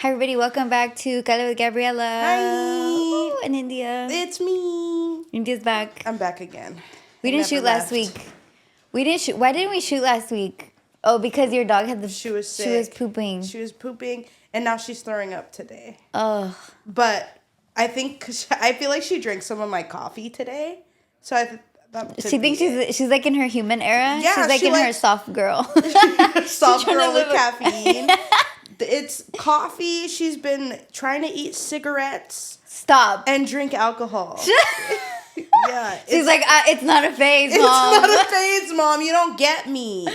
Hi, everybody. Welcome back to Cala with Gabriela. Hi. Ooh, and India. It's me. India's back. I'm back again. We didn't shoot last week. We didn't shoot. Why didn't we shoot last week? Oh, because your dog had the. She was sick. She was pooping. She was pooping, and now she's throwing up today. Oh. But I think I feel like she drank some of my coffee today, so She thinks she's like in her human era. Yeah, she's like in her soft girl. Soft girl with caffeine. It's coffee. She's been trying to eat cigarettes. Stop. And drink alcohol. Yeah. She's like, it's not a phase, Mom. It's not a phase, Mom. You don't get me.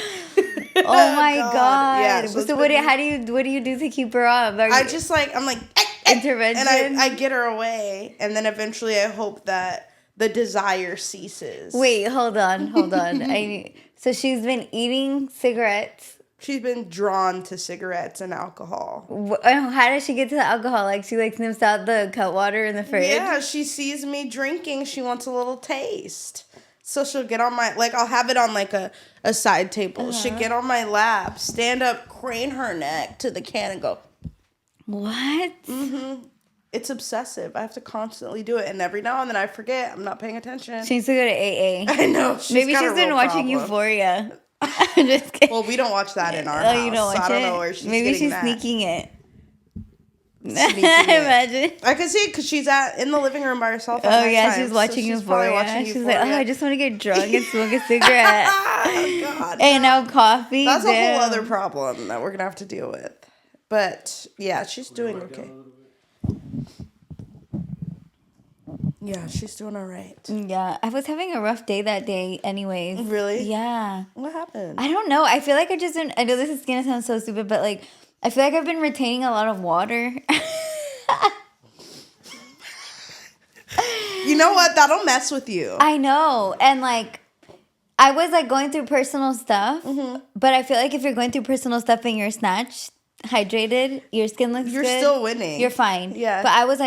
Oh my God. Yeah, so what do you do to keep her up? I'm like intervention. And I get her away, and then eventually I hope that the desire ceases. Wait, hold on. So she's been eating cigarettes. She's been drawn to cigarettes and alcohol. How does she get to the alcohol? Like she sniffs out the cut water in the fridge? Yeah, she sees me drinking. She wants a little taste. So she'll get on my, I'll have it on a side table. Uh-huh. She'll get on my lap, stand up, crane her neck to the can and go. What? Mm-hmm. It's obsessive. I have to constantly do it. And every now and then I forget. I'm not paying attention. She needs to go to AA. I know. Maybe she's been watching Euphoria. I'm just kidding. Well, we don't watch that in our house. You don't watch so I don't know where she's Maybe she's that. sneaking it. Imagine. I can see it because she's in the living room by herself. Oh yeah, she's watching Euphoria. She's like, I just want to get drunk and smoke a cigarette. Oh God. And now coffee. That's a whole other problem that we're gonna have to deal with. But yeah, she's doing okay. Yeah, she's doing all right. Yeah, I was having a rough day that day anyways. Really? Yeah. What happened? I don't know. I feel like I know this is going to sound so stupid, but I feel like I've been retaining a lot of water. You know what? That'll mess with you. I know. And I was going through personal stuff, but I feel like if you're going through personal stuff and you're snatched, hydrated, your skin looks good. You're still winning. You're fine. Yeah. But I was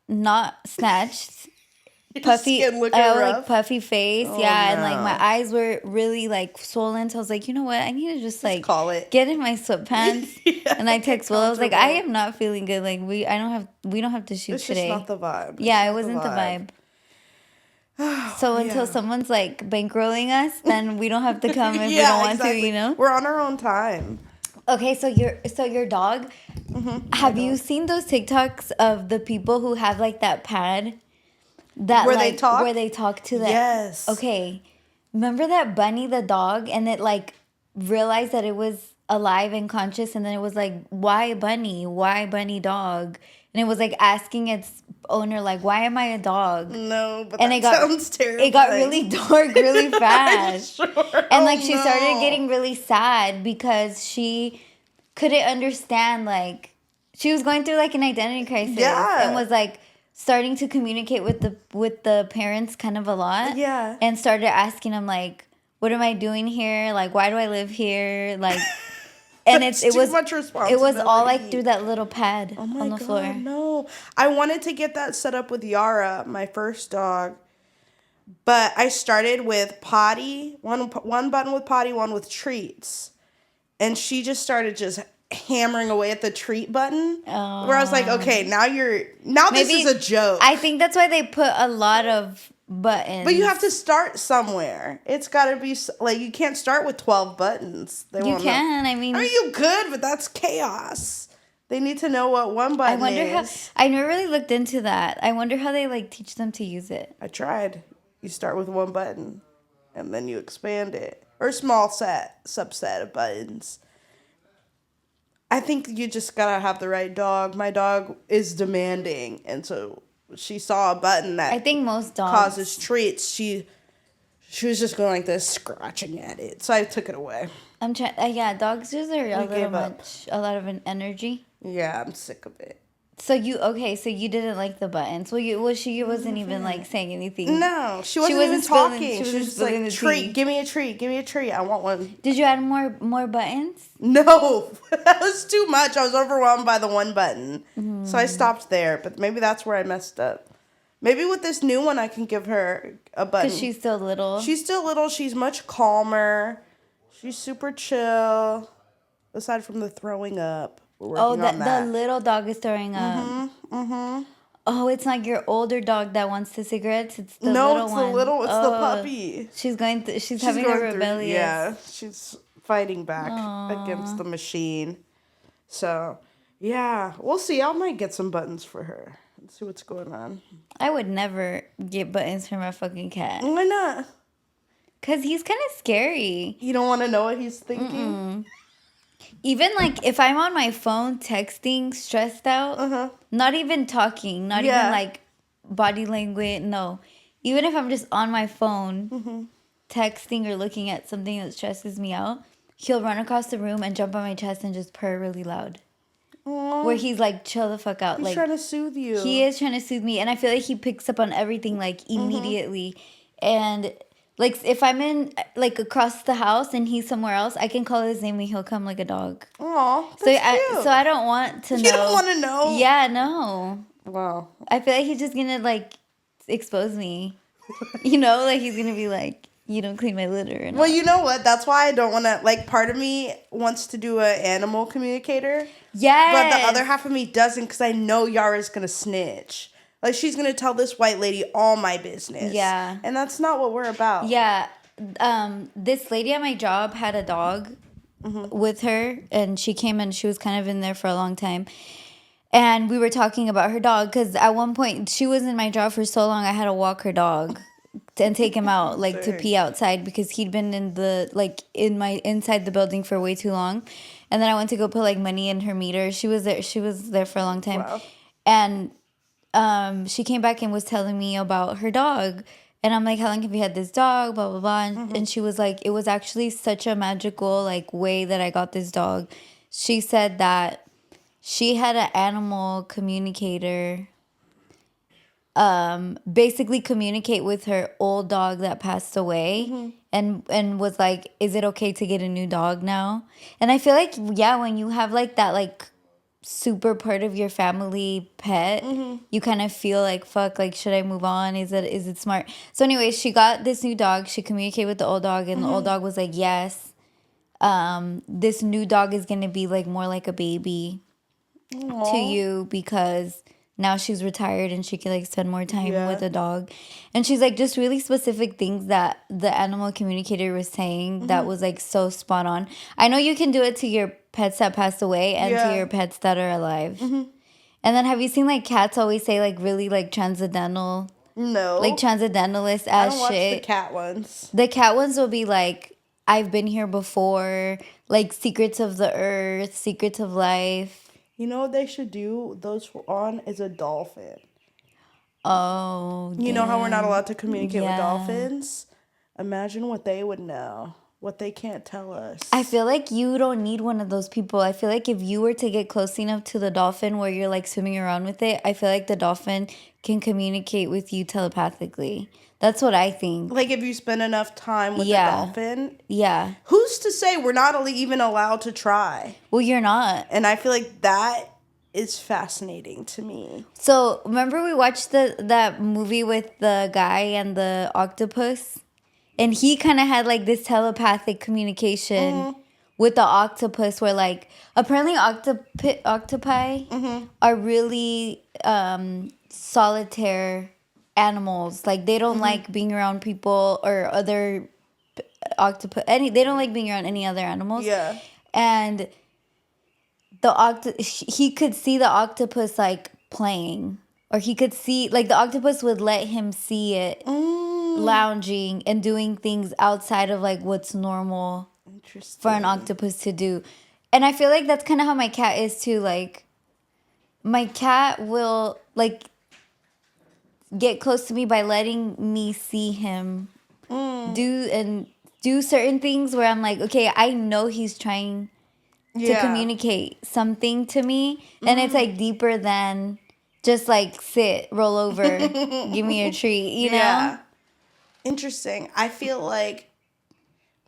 not snatched. Puffy, puffy face, no. And my eyes were really swollen. So I was like, you know what? I need to just call it. Get in my sweatpants. Yeah, and I text Will. I was like, I am not feeling good. We don't have to shoot today. It's just not the vibe. Yeah, it wasn't the vibe. So until someone's bankrolling us, then we don't have to come if we don't want to. You know, we're on our own time. Okay, so your dog. Mm-hmm, have you seen those TikToks of the people who have that pad? Where they talk to them. Yes. Okay. Remember that Bunny the dog, and it realized that it was alive and conscious, and then it was why Bunny? Why Bunny dog? And it was asking its owner why am I a dog? No, but that sounds terrible. It got really dark really fast. Sure. And she started getting really sad because she couldn't understand she was going through an identity crisis. Yeah. And was starting to communicate with the parents kind of a lot. Yeah. And started asking them what am I doing here? Why do I live here? And it was much responsibility. It was all through that little pad on the floor. No. I wanted to get that set up with Yara, my first dog. But I started with potty, one button with potty, one with treats. And she just started hammering away at the treat button, where I was like, okay, now this is a joke. I think that's why they put a lot of buttons. But you have to start somewhere. It's got to be you can't start with 12 buttons. You can. I mean, you could, but that's chaos. They need to know what one button is. I never really looked into that. I wonder how they teach them to use it. I tried. You start with one button, and then you expand it, or a small subset of buttons. I think you just gotta have the right dog. My dog is demanding, and so she saw a button that I think most dogs causes treats. She was just going like this, scratching at it. So I took it away. I'm trying. Yeah, dogs just are a lot of an energy. Yeah, I'm sick of it. So you didn't like the buttons. She wasn't even saying anything. No, she wasn't even talking. She was just like, treat, give me a treat. I want one. Did you add more buttons? No, that was too much. I was overwhelmed by the one button. Mm. So I stopped there, but maybe that's where I messed up. Maybe with this new one, I can give her a button. Because she's still little. She's much calmer. She's super chill, aside from the throwing up. We're Oh, working on that. the little dog is throwing up. Oh, it's not your older dog that wants the cigarettes. It's the No, little it's one. it's the puppy. She's going. She's She's having a going through, rebellious. yeah, she's fighting back Aw. against the machine. So, yeah, we'll see. I might get some buttons for her and see what's going on. I would never get buttons for my fucking cat. Why not? Cause he's kind of scary. You don't want to know what he's thinking? Even like if I'm on my phone texting, stressed out, not even talking, not even Yeah. like body language. No, even if I'm just on my phone, texting or looking at something that stresses me out, he'll run across the room and jump on my chest and just purr really loud. Aw, Where he's like, chill the fuck out. he's Like trying to soothe you. he is trying to soothe me, and I feel like he picks up on everything like immediately. And like if I'm in like across the house and he's somewhere else, I can call his name and he'll come like a dog. Aw, that's So cute. I don't want to know. You don't want to know? Yeah, no. Wow. I feel like he's just gonna like expose me. You know, like he's gonna be like, you don't clean my litter. And Well, you know what? That's why I don't want to, like, part of me wants to do an animal communicator. yes. But the other half of me doesn't because I know Yara's going to snitch. Like, she's going to tell this white lady all my business. Yeah. And that's not what we're about. Yeah. This lady at my job had a dog with her, and she came and she was kind of in there for a long time. And we were talking about her dog because at one point she was in my job for so long I had to walk her dog and take him out like to pee outside because he'd been in the like inside the building for way too long. And then I went to go put like money in her meter. She was there for a long time. Wow. And she came back and was telling me about her dog. And I'm like, how long have you had this dog? Blah, blah, blah. And she was like, it was actually such a magical like way that I got this dog. She said that she had an animal communicator basically communicate with her old dog that passed away and was like, is it okay to get a new dog now? And I feel like, yeah, when you have like that like super part of your family pet, you kind of feel like, fuck, like should I move on? Is it smart? So anyway, she got this new dog. She communicated with the old dog and the old dog was like, yes, this new dog is gonna be like more like a baby to you because now she's retired and she can like spend more time with a dog. And she's like just really specific things that the animal communicator was saying that was like so spot on. I know you can do it to your pets that passed away and to your pets that are alive. And then have you seen like cats always say like really like transcendental, No. like transcendentalist I ass don't watch shit? the cat ones. The cat ones will be like, I've been here before, like secrets of the earth, secrets of life. You know what they should do? Those on is a dolphin. Oh, You know how we're not allowed to communicate with Yeah. dolphins? Imagine what they would know. What they can't tell us. I feel like you don't need one of those people. I feel like if you were to get close enough to the dolphin where you're like swimming around with it, I feel like the dolphin can communicate with you telepathically. That's what I think. Like if you spend enough time with Yeah. the dolphin. Yeah. Who's to say we're not even allowed to try? Well, you're not. And I feel like that is fascinating to me. So remember we watched that movie with the guy and the octopus? And he kind of had like this telepathic communication with the octopus where like apparently octopi are really solitaire animals. Like they don't like being around people or other octopus. They don't like being around any other animals. Yeah. And he could see the octopus like playing, or he could see like the octopus would let him see it lounging and doing things outside of like what's normal Interesting. for an octopus to do. And I feel like that's kind of how my cat is too. Like my cat will like get close to me by letting me see him do certain things where I'm like, okay, I know he's trying to communicate something to me, and it's like deeper than just like sit, roll over, give me a treat, you know? Yeah. Interesting. I feel like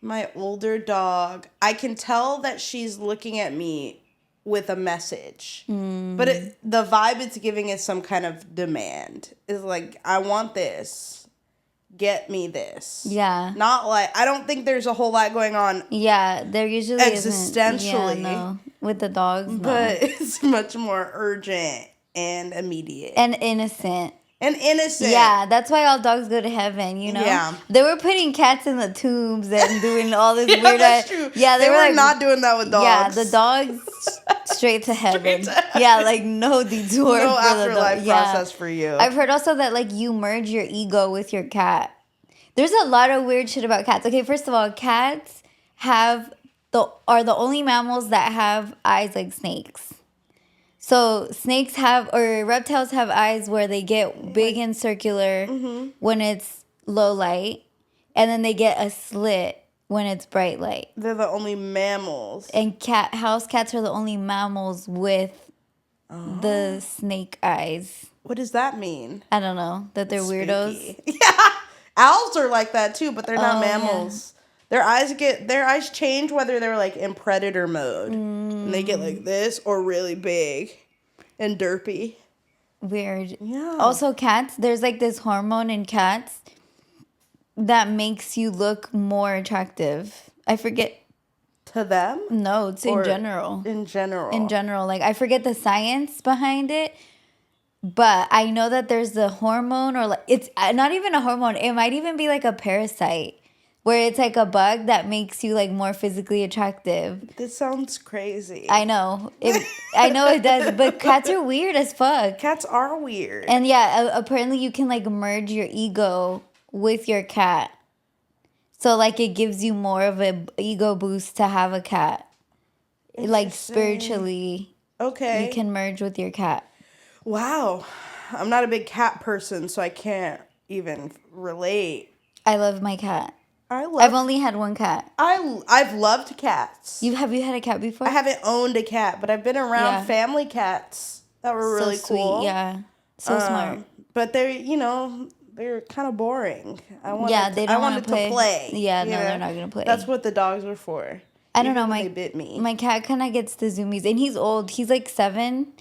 my older dog, I can tell that she's looking at me with a message. But the vibe it's giving is some kind of demand. It's like, I want this. get me this. Yeah. Not like, I don't think there's a whole lot going on, Yeah, there usually Existentially. isn't. Yeah, no. With the dogs, no. but it's much more urgent and immediate. And innocent. And innocent. Yeah, that's why all dogs go to heaven, you know? Yeah. They were putting cats in the tombs and doing all this Yeah, weird that's true. Yeah, they were like, not doing that with dogs. Yeah, the dogs straight to heaven. Yeah, like no detour No for the afterlife dog. process for you. I've heard also that like you merge your ego with your cat. There's a lot of weird shit about cats. Okay, first of all, cats are the only mammals that have eyes like snakes. So snakes or reptiles have eyes where they get big and circular when it's low light, and then they get a slit when it's bright light. They're the only mammals. And house cats are the only mammals with the snake eyes. What does that mean? I don't know, that they're weirdos. Yeah. Owls are like that too, but they're not mammals. Yeah. Their eyes change whether they're like in predator mode. And they get like this or really big and derpy. Weird. Yeah. Also cats, there's like this hormone in cats that makes you look more attractive. I forget. To them? No, it's in general. In general. In general. Like I forget the science behind it. But I know that there's the hormone, or like it's not even a hormone. It might even be like a parasite, where it's like a bug that makes you like more physically attractive. This sounds crazy. I know. I know it does. But cats are weird as fuck. Cats are weird. And yeah, apparently you can like merge your ego with your cat. So like it gives you more of an ego boost to have a cat. Like spiritually. Okay. You can merge with your cat. Wow. I'm not a big cat person, so I can't even relate. I love my cat. I've only had one cat. I've loved cats. Have you had a cat before? I haven't owned a cat, but I've been around family cats that were really so sweet, cool. Yeah. So smart. But they're kind of boring. They don't want to play. Yeah, no, they're not going to play. That's what the dogs are for. I don't know. They bit me. My cat kind of gets the zoomies, and he's old. He's like 7.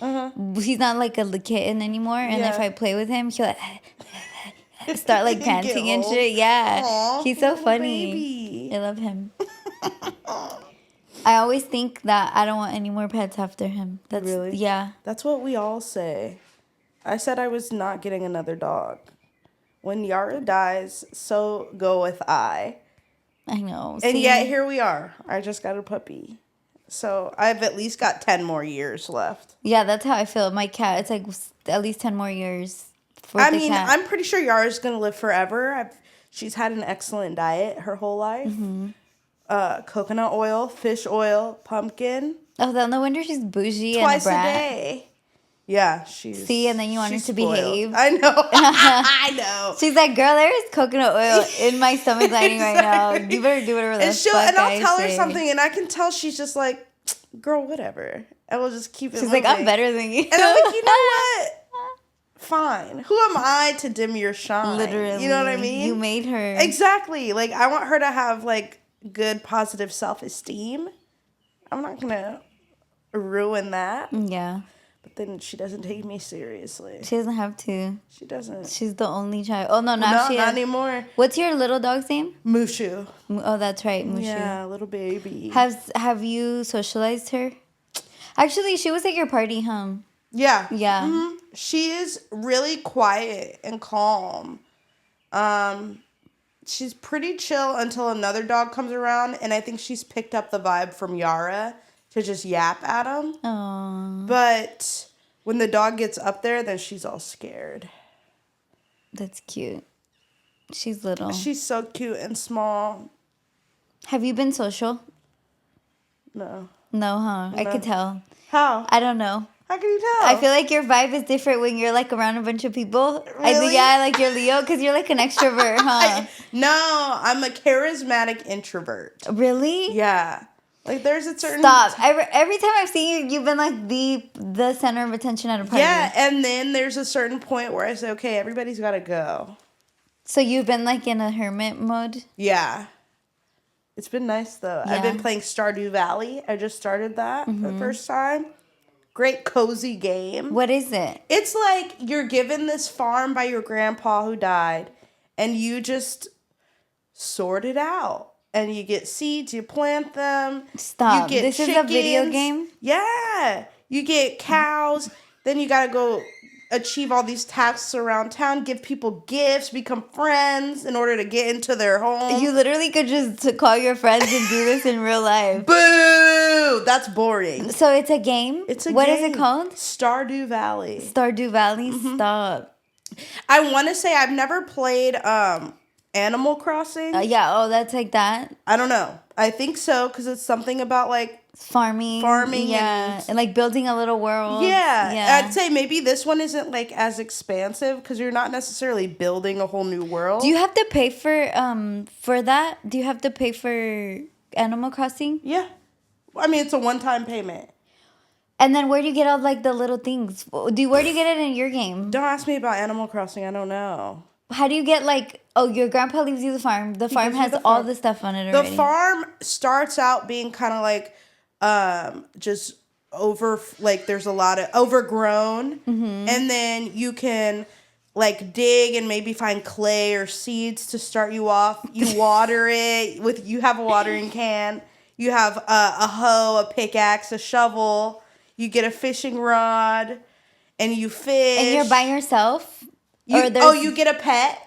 He's not like a kitten anymore. And if I play with him, he'll like start like panting and shit. Yeah, Aww, he's so funny. Baby. I love him. I always think that I don't want any more pets after him. That's really? Yeah. That's what we all say. I said I was not getting another dog. When Yara dies, so goeth I. I know. And yet here we are. I just got a puppy. So I've at least got 10 more years left. Yeah, that's how I feel. My cat, it's like at least 10 more years for I the mean, cat. I'm pretty sure Yara's going to live forever. She's had an excellent diet her whole life. Coconut oil, fish oil, pumpkin. Oh, no wonder she's bougie Twice and a brat. a day. Yeah, she's... See, and then you want her to behave. I know. I know. She's like, girl, there is coconut oil in my stomach lining right now. You better do whatever the fuck And I'll I tell her say. something, and I can tell she's just like, girl, whatever. And we'll just keep it She's moving. like, I'm better than you. And I'm like, you know what? Fine. Who am I to dim your shine? Literally. You know what I mean? You made her. Exactly. Like, I want her to have, like, good, positive self-esteem. I'm not going to ruin that. Yeah. But then she doesn't take me seriously. She doesn't have to. She doesn't. She's the only child. Oh, no, now No, she not has. anymore. What's your little dog's name? Mushu. Oh, that's right, Mushu. Yeah, little baby. Have you socialized her? Actually, she was at your party, huh? Yeah. Yeah. Mm-hmm. She is really quiet and calm. She's pretty chill until another dog comes around, and I think she's picked up the vibe from Yara to just yap at him. Oh, But when the dog gets up there, then she's all scared. that's cute. She's little. She's so cute and small. Have you been social? No. No, huh? I No. could tell. How? I don't know. How can you tell? I feel like your vibe is different when you're like around a bunch of people. I think, Really? yeah, like you're Leo because you're like an extrovert, huh? No, I'm a charismatic introvert. Really? Yeah. Like, there's a certain... Stop. Every time I've seen you, you've been like the center of attention at a party. Yeah, and then there's a certain point where I say, okay, everybody's got to go. So you've been like in a hermit mode? Yeah. It's been nice, though. Yeah. I've been playing Stardew Valley. I just started that the first time. Great cozy game. What is it? It's like you're given this farm by your grandpa who died, and you just sort it out. And you get seeds, you plant them. Stop. You get This is a video chickens. game? Yeah. You get cows. Then you got to go achieve all these tasks around town, give people gifts, become friends in order to get into their home. You literally could just call your friends and do this in real life. Boo! That's boring. So it's a game? It's a What game. is it called? Stardew Valley. Stardew Valley? Stop. I want to say I've never played Animal Crossing. Yeah, oh, that's like that. I don't know. I think so because it's something about like Farming. Yeah. And like building a little world. yeah. I'd say maybe this one isn't like as expansive because you're not necessarily building a whole new world. Do you have to pay for that? Do you have to pay for Animal Crossing? Yeah. I mean, it's a one-time payment. And then where do you get all like the little things? Where do you get it in your game? Don't ask me about Animal Crossing. I don't know. How do you get like, oh, your grandpa leaves you the farm. The farm gives you has the all farm. the stuff on it The already. farm starts out being kind of like just there's a lot of overgrown, and then you can like dig and maybe find clay or seeds to start you off. You water it you have a watering can, you have a hoe, a pickaxe, a shovel, you get a fishing rod, and you fish. And you're by yourself? You get a pet.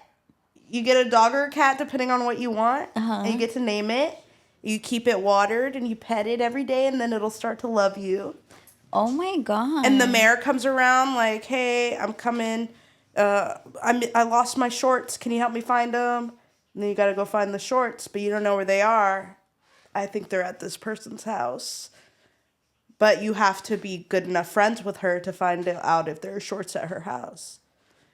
You get a dog or a cat depending on what you want, and you get to name it. You keep it watered and you pet it every day, and then it'll start to love you. Oh my God. And the mayor comes around like, hey, I'm coming. I lost my shorts. Can you help me find them? And then you got to go find the shorts, but you don't know where they are. I think they're at this person's house. But you have to be good enough friends with her to find out if there are shorts at her house.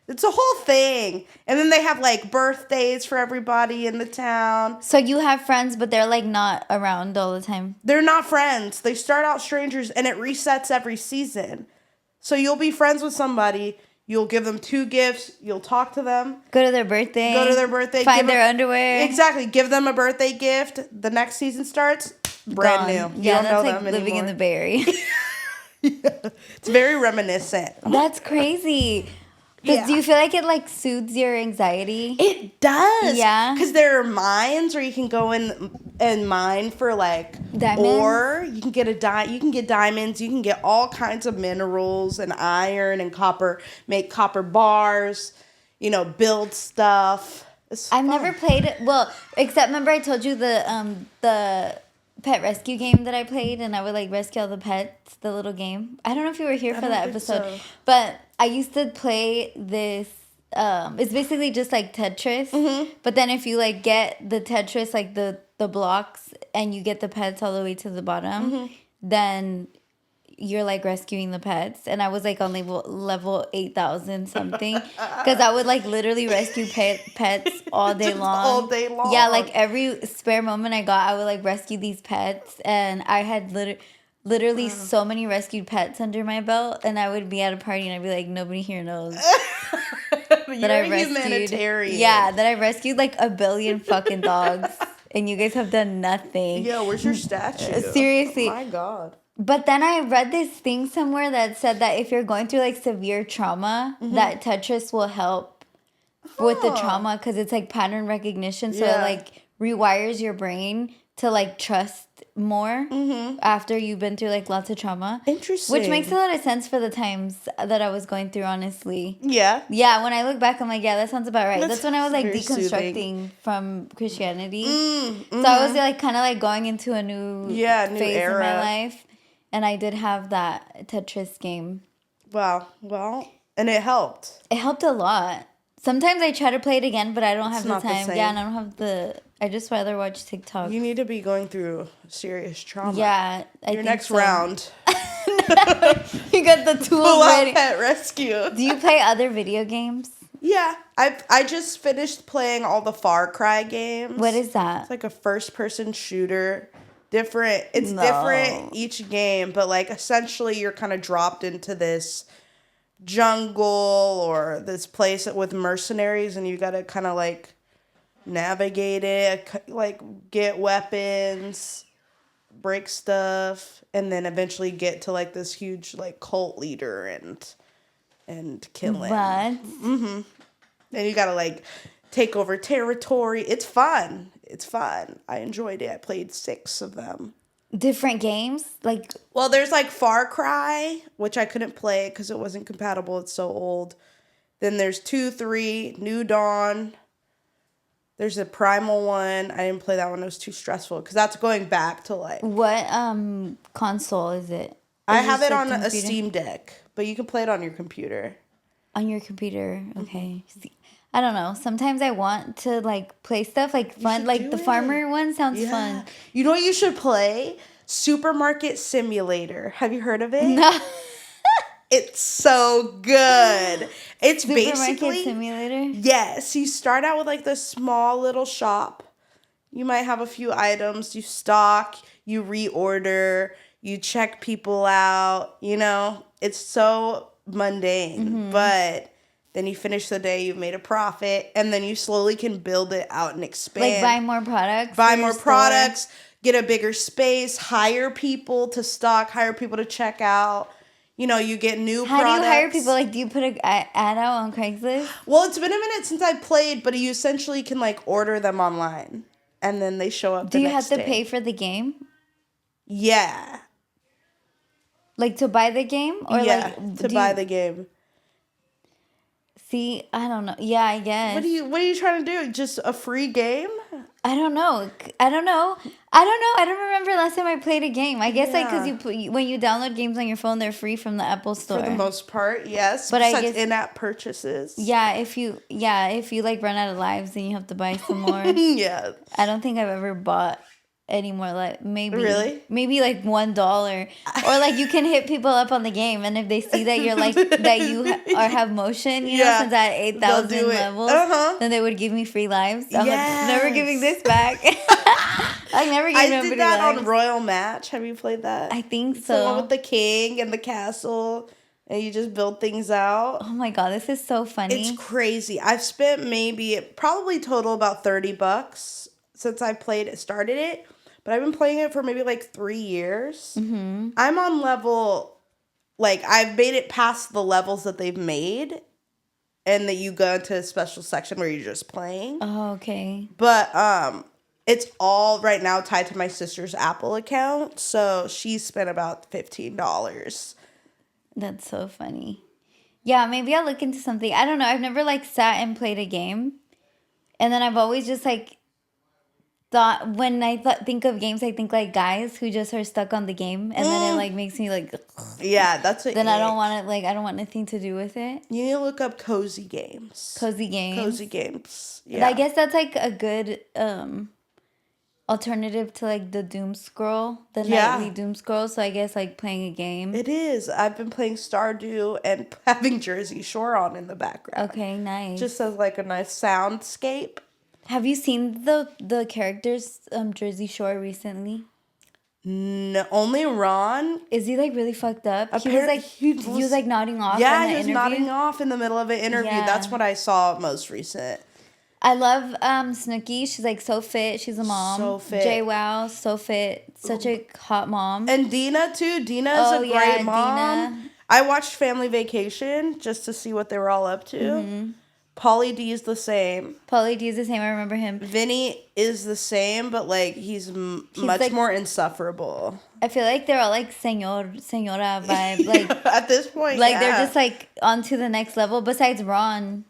It's a whole thing. And then they have like birthdays for everybody in the town. So you have friends, but they're like not around all the time. They're not friends. They start out strangers and it resets every season. So you'll be friends with somebody. You'll give them 2 gifts. You'll talk to them. Go to their birthday. Find their underwear. Exactly. Give them a birthday gift. The next season starts. Brand new. You Yeah, don't know that's like them living in anymore. the Bay Area. It's very reminiscent. That's crazy. Yeah. Do you feel like it like soothes your anxiety? It does. Yeah. Because there are mines where you can go in and mine for like Diamonds? ore. You can get you can get diamonds. You can get all kinds of minerals and iron and copper. Make copper bars. Build stuff. It's I've fun. never played it. Well, except remember I told you the pet rescue game that I played, and I would like rescue all the pets, the little game. I don't know if you were here for don't that think episode, so. but I used to play this. It's basically just like Tetris, but then if you like get the Tetris, like the blocks, and you get the pets all the way to the bottom, then you're like rescuing the pets. And I was like on level 8,000 something, because I would like literally rescue pets all day Just long. all day long. Yeah, like every spare moment I got, I would like rescue these pets, and I had literally so many rescued pets under my belt, and I would be at a party and I'd be like, nobody here knows that I rescued. Humanitarian. Yeah, that I rescued like 1 billion fucking dogs, and you guys have done nothing. Yo, where's your statue? Seriously. My God. But then I read this thing somewhere that said that if you're going through like severe trauma, that Tetris will help with the trauma, because it's like pattern recognition. So it like rewires your brain to like trust more after you've been through like lots of trauma. Interesting. Which makes a lot of sense for the times that I was going through, honestly. Yeah. Yeah, when I look back, I'm like, yeah, that sounds about right. That's when I was like very deconstructing soothing. from Christianity. So I was like kind of like going into a new phase era. in my life. And I did have that Tetris game. Wow. Well, and it helped. It helped a lot. Sometimes I try to play it again, but I don't have the not the time. same. Yeah, and I don't have I just rather watch TikTok. You need to be going through serious trauma. Yeah, I Your think next so. round. You got the tools Pull out ready. Pet Rescue. Do you play other video games? Yeah. I just finished playing all the Far Cry games. What is that? It's like a first-person shooter. Different. It's No. different each game, but like essentially you're kind of dropped into this jungle or this place with mercenaries, and you got to kind of like navigate it, like get weapons, break stuff, and then eventually get to like this huge like cult leader and kill him. What? And you got to like take over territory. It's fun. It's fun. I enjoyed it. I played 6 of them. Different games? Like, Well, there's like Far Cry, which I couldn't play because it wasn't compatible. It's so old. Then there's 2, 3, New Dawn. There's a Primal one. I didn't play that one. It was too stressful because that's going back to like... what console is it? I Is have this, it like, on a computer? Steam Deck, but you can play it on your computer. On your computer, okay. See, I don't know. Sometimes I want to like play stuff like fun. should Like do the it. farmer one sounds fun. You know what you should play? Supermarket Simulator. Have you heard of it? No, It's so good. It's Supermarket basically... Simulator. Yes, you start out with like this small little shop. You might have a few items. You stock, you reorder, you check people out. You know, it's so mundane. But then you finish the day, you've made a profit. And then you slowly can build it out and expand. Like buy more products. Buy for your more store. products, get a bigger space, hire people to stock, hire people to check out. You know, you get new How products. do you hire people? Like, do you put an ad out on Craigslist? Well, it's been a minute since I played, but you essentially can like order them online, and then they show up. Do you have to pay for the game? Yeah, Like to buy the game, or yeah, like to buy the game. See, I don't know. Yeah, I guess. What are you trying to do? Just a free game? I don't know. I don't know. I don't remember last time I played a game. I guess like Yeah. because when you download games on your phone, they're free from the Apple Store. For the most part, yes. But I Besides guess- in-app purchases. Yeah, if you like run out of lives, then you have to buy some more. Yeah. I don't think I've ever bought any more. Like maybe Really? like $1, or like you can hit people up on the game, and if they see that you're like that you have motion, you know, Yeah. since I had 8,000 They'll do it. levels, Uh-huh. then they would give me free lives. I'm like, never Yes. giving this back. I never gave I nobody did that lives. on Royal Match. Have you played that? I think It's the one so. with the king and the castle, and you just build things out. Oh my god, this is so funny. It's crazy. I've spent probably total about $30 since I started it, but I've been playing it for maybe like 3 years. Mm-hmm. I'm on level, like I've made it past the levels that they've made, and that you go into a special section where you're just playing. Oh, okay. But it's all right now tied to my sister's Apple account, so she spent about $15. That's so funny. Yeah, maybe I'll look into something. I don't know. I've never like sat and played a game. And then I've always just like thought when I think of games, I think like guys who just are stuck on the game, and then it like makes me like Yeah, that's what. then I don't want it, I don't want anything to do with it. You need to look up cozy games. Cozy games. Cozy games. And Yeah. I guess that's like a good alternative to like the doom scroll, the Yeah. nightly doom scroll. So I guess like playing a game. It is. I've been playing Stardew and having Jersey Shore on in the background. Okay, nice. Just as like a nice soundscape. Have you seen the characters Jersey Shore recently? No, only Ron. Is he like really fucked up? He was like he was like nodding off. Yeah, in he the was interview. nodding off in the middle of an interview. Yeah. That's what I saw most recent. I love Snooki. She's like so fit. She's a mom. So fit. JWoww, so fit. Such a hot mom. And Dina too. Dina is Oh, a yeah, great mom. Dina. I watched Family Vacation just to see what they were all up to. Mm-hmm. Pauly D is the same. Pauly D is the same. I remember him. Vinny is the same, but like he's much like- more insufferable. I feel like they're all like senora vibe. Like At this point, like yeah. they're just like on to the next level. Besides Ron.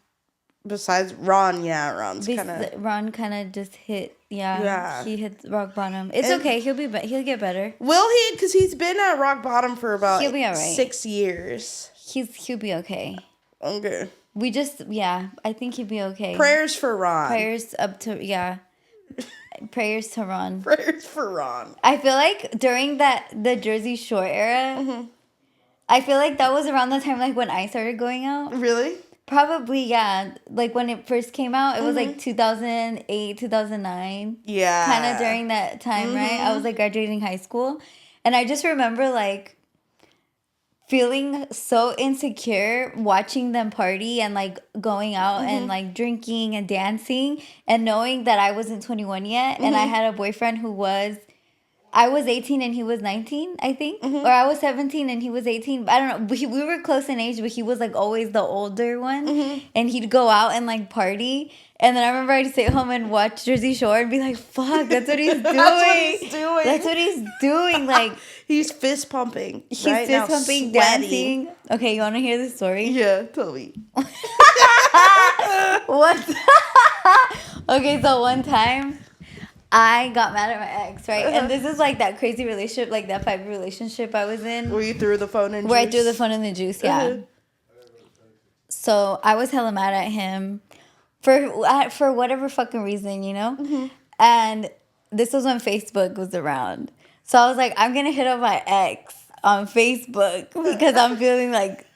Besides Ron, yeah, Ron's kind of. Ron kind of just hit. Yeah. He hit rock bottom. It's And- okay. He'll get better. Will he? Because he's been at rock bottom for about He'll be all right. 6 years. He'll be okay. Okay. We just I think he'll be okay. Prayers for Ron. Prayers up to Prayers to Ron. Prayers for Ron. I feel like during the Jersey Shore era, Mm-hmm. I feel like that was around the time like when I started going out. Really? Probably, yeah. Like when it first came out, it was Mm-hmm. like 2008, 2009. Yeah. Kind of during that time, right? I was like graduating high school. And I just remember like feeling so insecure watching them party and like going out and like drinking and dancing and knowing that I wasn't 21 yet and I had a boyfriend who was. I was 18 and he was 19, I think. Or I was 17 and he was 18. I don't know. We were close in age, but he was like always the older one. And he'd go out and like party. And then I remember I'd stay home and watch Jersey Shore and be like, fuck, that's what he's doing. That's what he's doing. Like, he's fist pumping. He's right fist now, pumping, sweating. dancing. Okay, you want to hear the story? Yeah, tell me. What? Okay, so one time I got mad at my ex, right? And this is like that crazy relationship, like that 5-year relationship I was in. Where you threw the phone in Where juice? I threw the phone in the juice, yeah. So I was hella mad at him for whatever fucking reason, you know? And this was when Facebook was around. So I was like, I'm going to hit up my ex on Facebook because I'm feeling like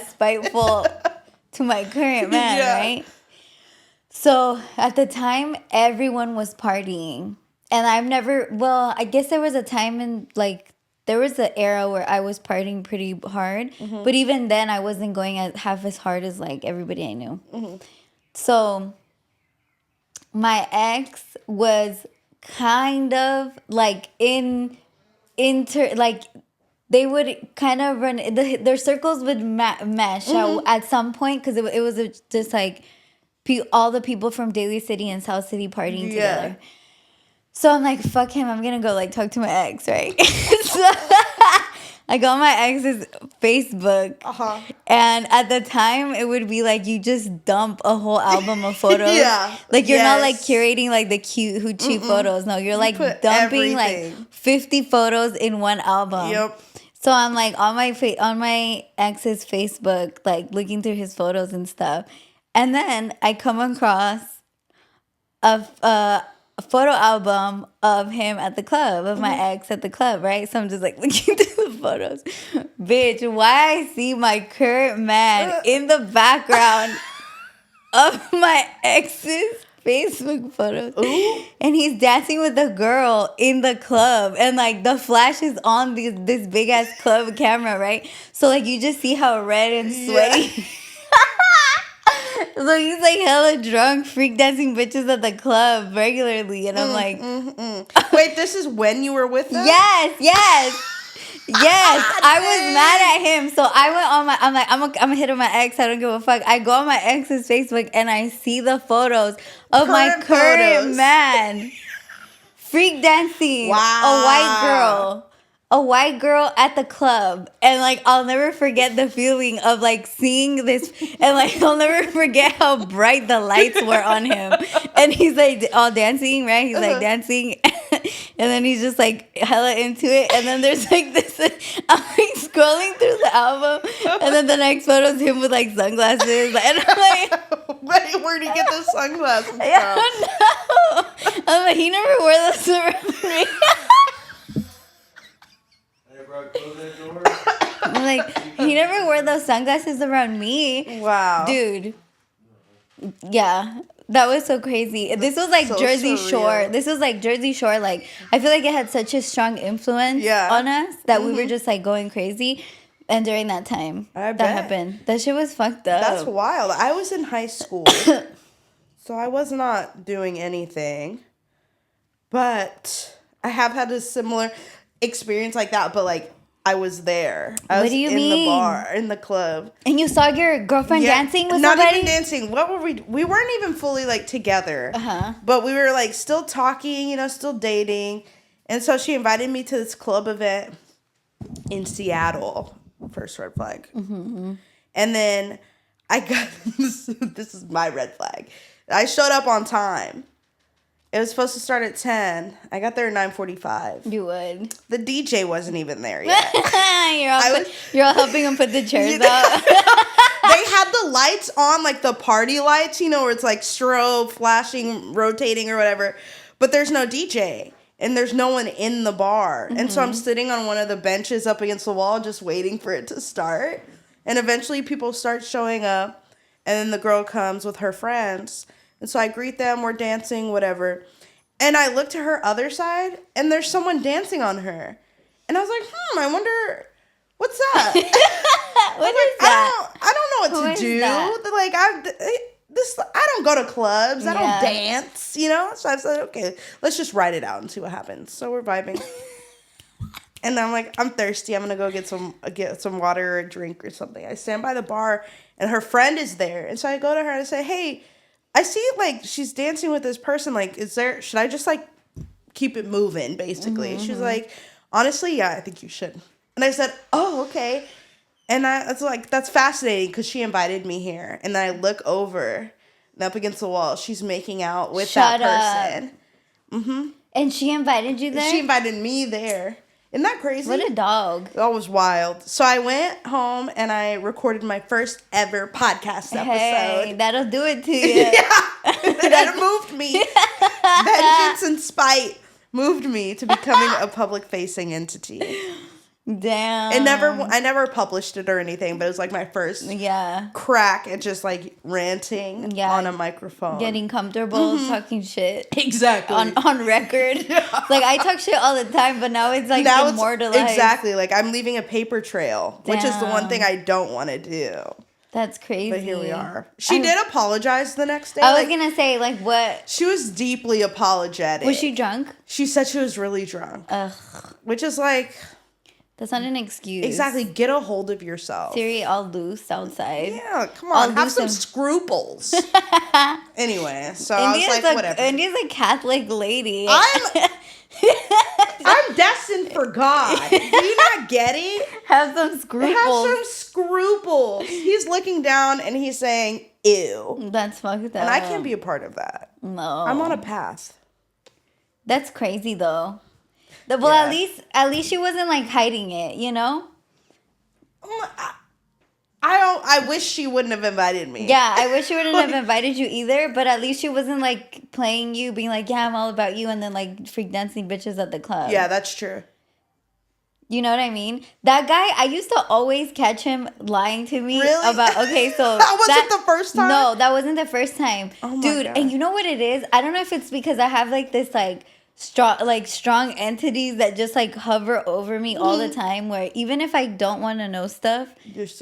spiteful to my current man, right? So at the time, everyone was partying. And I guess there was a time in, like, there was an era where I was partying pretty hard. But even then, I wasn't going half as hard as, like, everybody I knew. So my ex was kind of, like, they would kind of run, their circles would mesh at some point because it was just, like, all the people from Daly City and South City partying together. So I'm like, fuck him. I'm going to go like talk to my ex, right? So I go on my ex's Facebook. And at the time, it would be like you just dump a whole album of photos. Like you're not like curating like the cute photos. No, you're like dumping like 50 photos in one album. So I'm like on my ex's Facebook, like looking through his photos and stuff. And then I come across a photo album of him at the club, of my ex at the club, right? So I'm just like looking through the photos. Bitch, why I see my current man in the background of my ex's Facebook photos. And he's dancing with a girl in the club. And like the flash is on this big ass club camera, right? So like you just see how red and sweaty. So he's like hella drunk, freak dancing bitches at the club regularly, and I'm like, wait, this is when you were with him? Yes. I was mad at him, so I went on I'm gonna hit on my ex. I don't give a fuck. I go on my ex's Facebook and I see the photos of my current man, freak dancing, a white girl at the club. And like I'll never forget the feeling of like seeing this, and like I'll never forget how bright the lights were on him. And he's like all dancing, right? He's like dancing, and then he's just like hella into it. And then there's like this, I'm like scrolling through the album, and then the next photo is him with like sunglasses, and I'm like, wait, where'd he get the sunglasses from? I don't know. I'm like, he never wore those around me. I'm like, he never wore those sunglasses around me. Wow. Dude. Yeah. That was so crazy. This was like so Jersey Shore. This was like Jersey Shore. Like, I feel like it had such a strong influence on us that we were just like going crazy. And during that time, that happened. That shit was fucked up. That's wild. I was in high school. So I was not doing anything. But I have had a similar experience like that, but like I was there. I was in the bar, in the club. And you saw your girlfriend dancing with somebody? Not even dancing. What were we? We weren't even fully like together. But we were like still talking, you know, still dating. And so she invited me to this club event in Seattle. First red flag. And then I got this is my red flag. I showed up on time. It was supposed to start at 10. I got there at 9:45. You would. The DJ wasn't even there yet. You're all helping him put the chairs out. They had the lights on, like the party lights, you know, where it's like strobe, flashing, rotating or whatever. But there's no DJ. And there's no one in the bar. And so I'm sitting on one of the benches up against the wall just waiting for it to start. And eventually people start showing up. And then the girl comes with her friends. And so I greet them, we're dancing, whatever. And I look to her other side, and there's someone dancing on her. And I was like, I wonder, what's that? What is that? I don't know what to do. Like, I don't go to clubs. I don't Yeah. dance, you know? So I said, okay, let's just write it out and see what happens. So we're vibing. And I'm like, I'm thirsty. I'm going to go get some water or a drink or something. I stand by the bar and her friend is there. And so I go to her and I say, hey, I see like she's dancing with this person. Like, should I just like keep it moving basically? She's like, honestly, yeah, I think you should. And I said, oh, okay. And that's fascinating because she invited me here. And then I look over and up against the wall, she's making out with Shut that person. And she invited you there? She invited me there. Isn't that crazy? What a dog. That was wild. So I went home and I recorded my first ever podcast episode. Hey, that'll do it to you. Yeah. That moved me. Vengeance and spite moved me to becoming a public facing entity. Damn. I never published it or anything, but it was like my first crack at just like ranting on a microphone. Getting comfortable talking shit. Exactly. On record. Yeah. Like I talk shit all the time, but now it's like immortalized. Exactly. Like I'm leaving a paper trail, which is the one thing I don't want to do. That's crazy. But here we are. She did apologize the next day. I was going to say, like, what? She was deeply apologetic. Was she drunk? She said she was really drunk. Ugh. Which is like... That's not an excuse. Exactly. Get a hold of yourself. Siri, all loose outside. Yeah, come on. Have some scruples. Anyway, so I was like, whatever. India's a Catholic lady. I'm destined for God. Do you not get it? Have some scruples. Have some scruples. He's looking down and he's saying, ew. That's fucked up. And I can't be a part of that. No. I'm on a path. That's crazy, though. Well, at least she wasn't, like, hiding it, you know? I wish she wouldn't have invited me. Yeah, I wish she wouldn't have invited you either, but at least she wasn't, like, playing you, being like, yeah, I'm all about you, and then, like, freak dancing bitches at the club. Yeah, that's true. You know what I mean? That guy, I used to always catch him lying to me about, okay, so. That wasn't the first time? No, that wasn't the first time. Oh my Dude, God. and you know what it is? I don't know if it's because I have, like, this, like, strong entities that just like hover over me all the time, where even if I don't want to know stuff,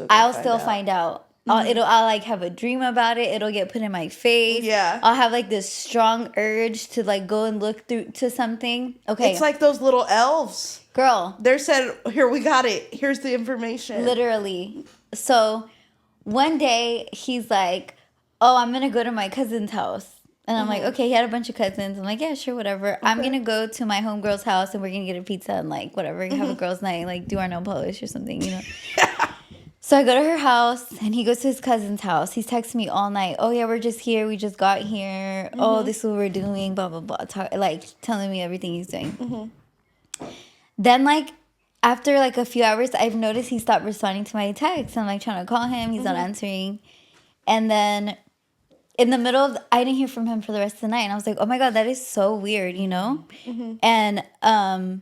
I'll still find out. I'll like have a dream about it. It'll get put in my face. Yeah. I'll have like this strong urge to like go and look through to something. Okay. It's like those little elves. Girl. They said, here, we got it. Here's the information. Literally. So one day he's like, oh, I'm going to go to my cousin's house. And I'm like, okay, he had a bunch of cousins. I'm like, yeah, sure, whatever. Okay. I'm going to go to my homegirl's house and we're going to get a pizza and like whatever, have a girls' night, like do our nail polish or something, you know. So I go to her house and he goes to his cousin's house. He's texting me all night. Oh, yeah, we're just here. We just got here. Oh, this is what we're doing, blah, blah, blah. Like telling me everything he's doing. Then like after like a few hours, I've noticed he stopped responding to my texts. I'm like trying to call him. He's not answering. And then in the middle of, I didn't hear from him for the rest of the night. And I was like, oh my God, that is so weird, you know? And I'm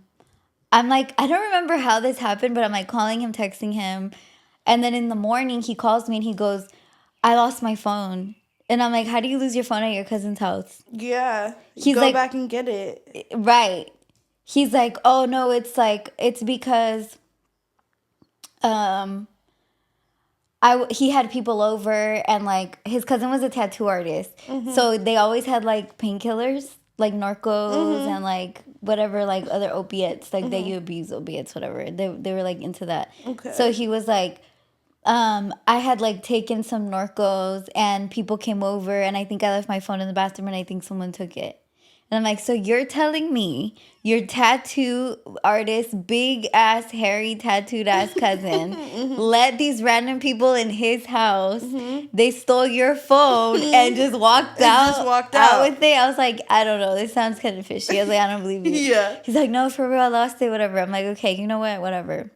like, I don't remember how this happened, but I'm like calling him, texting him. And then in the morning, he calls me and he goes, I lost my phone. And I'm like, how do you lose your phone at your cousin's house? Yeah. He's go like, back and get it. Right. He's like, oh no, it's because he had people over and like his cousin was a tattoo artist. So they always had like painkillers, like Norcos and like whatever, like other opiates, like they abuse opiates, whatever. They were like into that. Okay. So he was like, I had like taken some Norcos and people came over and I think I left my phone in the bathroom and I think someone took it. And I'm like, so you're telling me your tattoo artist, big ass, hairy, tattooed ass cousin let these random people in his house, they stole your phone and just walked out with it? I was like, I don't know. This sounds kind of fishy. I was like, I don't believe you. Yeah. He's like, no, for real, I lost it, whatever. I'm like, okay, you know what? Whatever.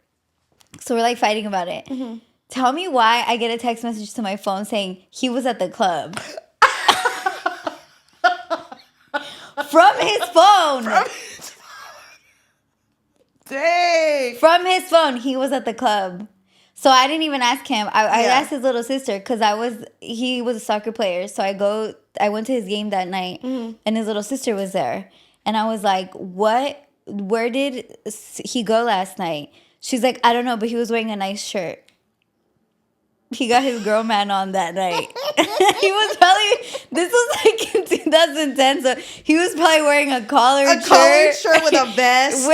So we're like fighting about it. Tell me why I get a text message to my phone saying he was at the club. From his phone. Dang. From his phone, he was at the club. So I didn't even ask him. I asked his little sister because he was a soccer player. So I went to his game that night and his little sister was there. And I was like, what? Where did he go last night? She's like, I don't know, but he was wearing a nice shirt. he got his girl man on that night. He was probably, this was like in 2010, so he was probably wearing a collared shirt with a vest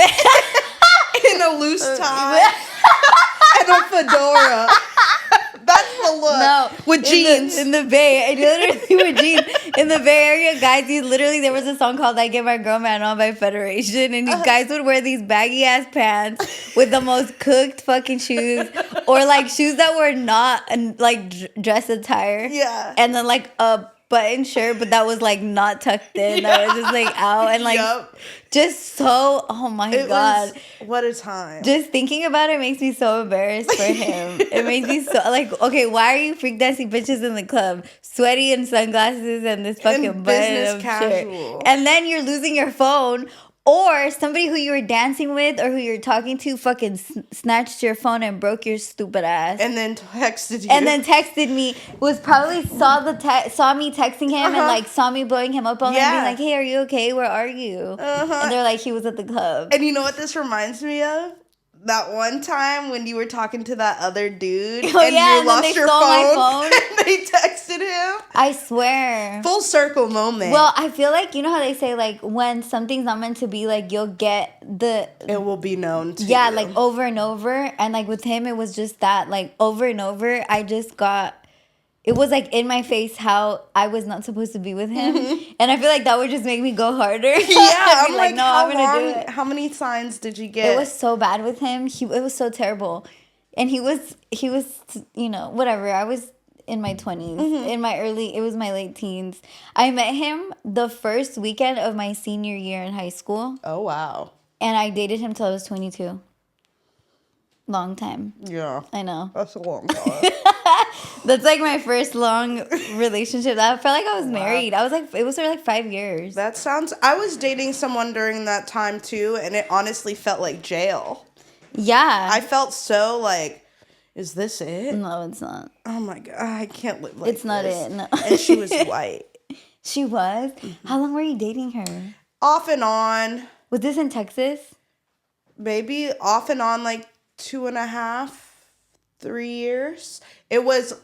and a loose tie and a fedora. That's the look. No, with jeans in the Bay, literally with jeans in the Bay Area, guys. There was a song called "I Get My Girl Man On" by Federation, and these guys would wear these baggy ass pants with the most cooked fucking shoes, or like shoes that were not like dress attire. Yeah, and then like a button shirt, but that was like not tucked in. That was just like out and like just so. Oh my god, what a time! Just thinking about it makes me so embarrassed for him. It makes me so like, okay, why are you freak dancing bitches in the club, sweaty and sunglasses and this fucking business casual shirt, and then you're losing your phone. Or somebody who you were dancing with or who you're talking to fucking snatched your phone and broke your stupid ass. And then texted you. And then texted me. Was probably saw me texting him and like saw me blowing him up on and being like, hey, are you okay? Where are you? And they're like, he was at the club. And you know what this reminds me of? That one time when you were talking to that other dude and you lost your phone and they texted him. I swear. Full circle moment. Well, I feel like, you know how they say, like, when something's not meant to be, like, you'll get it will be known to you. Yeah, like, over and over. And, like, with him, it was just that. Like, over and over, I just got... It was like in my face how I was not supposed to be with him. And I feel like that would just make me go harder. Yeah, I'm like, no, I'm going to do it. How many signs did you get? It was so bad with him. It was so terrible. And he was, you know, whatever. I was in my 20s, it was my late teens. I met him the first weekend of my senior year in high school. Oh, wow. And I dated him till I was 22. Long time. Yeah. I know. That's a long time. That's like my first long relationship. I felt like I was married. I was like, it was for like 5 years. I was dating someone during that time too, and it honestly felt like jail. Yeah. I felt so like, is this it? No, it's not. Oh my God, I can't live like this. It's not it, no. And she was white. She was? Mm-hmm. How long were you dating her? Off and on. Was this in Texas? Maybe off and on like 2.5, 3 years. It was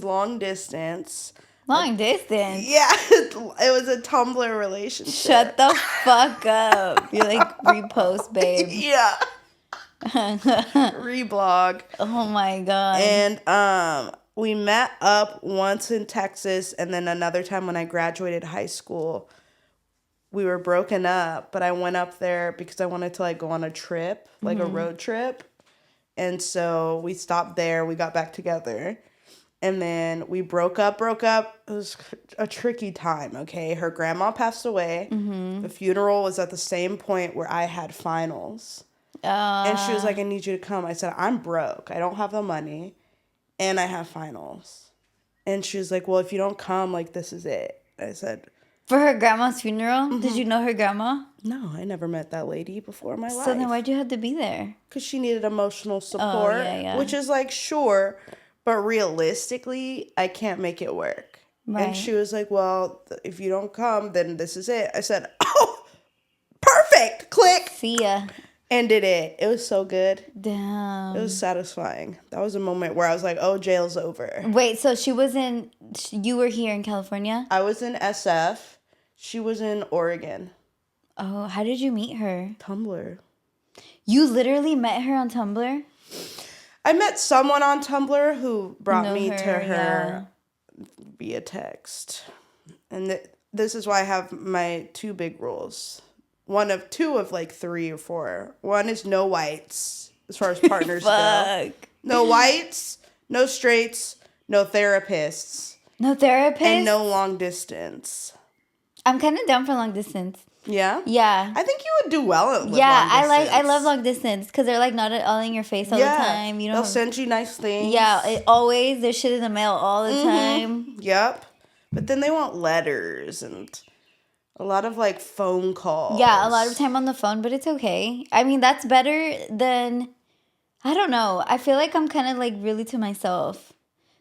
long distance. Long distance? Yeah. It was a Tumblr relationship. Shut the fuck up. You're like, repost, babe. Yeah. Reblog. Oh my God. And we met up once in Texas, and then another time when I graduated high school. We were broken up, but I went up there because I wanted to like go on a trip, like a road trip. And so we stopped there. We got back together. And then we broke up. It was a tricky time, okay? Her grandma passed away. Mm-hmm. The funeral was at the same point where I had finals. And she was like, I need you to come. I said, I'm broke. I don't have the money. And I have finals. And she was like, well, if you don't come, like, this is it. I said... For her grandma's funeral? Mm-hmm. Did you know her grandma? No, I never met that lady before in my life. So then why'd you have to be there? Because she needed emotional support, which is like, sure, but realistically, I can't make it work. Right. And she was like, well, if you don't come, then this is it. I said, oh, perfect, click. See ya. Ended it. It was so good. Damn. It was satisfying. That was a moment where I was like, oh, jail's over. Wait, so you were here in California? I was in SF. She was in Oregon. Oh, how did you meet her? Tumblr. You literally met her on Tumblr? I met someone on Tumblr who brought me to her via text. And this is why I have my 2 big rules. Two of like 3 or 4. One is no whites as far as partners go. No whites, no straights, no therapists. No therapists? And no long distance. I'm kind of down for long distance. Yeah? Yeah. I think you would do well with long distance. I love long distance because they're like not all in your face all the time. They'll send you nice things. Yeah, always. There's shit in the mail all the time. Yep. But then they want letters and a lot of like phone calls. Yeah, a lot of time on the phone, but it's okay. I mean, that's better than, I don't know. I feel like I'm kind of like really to myself.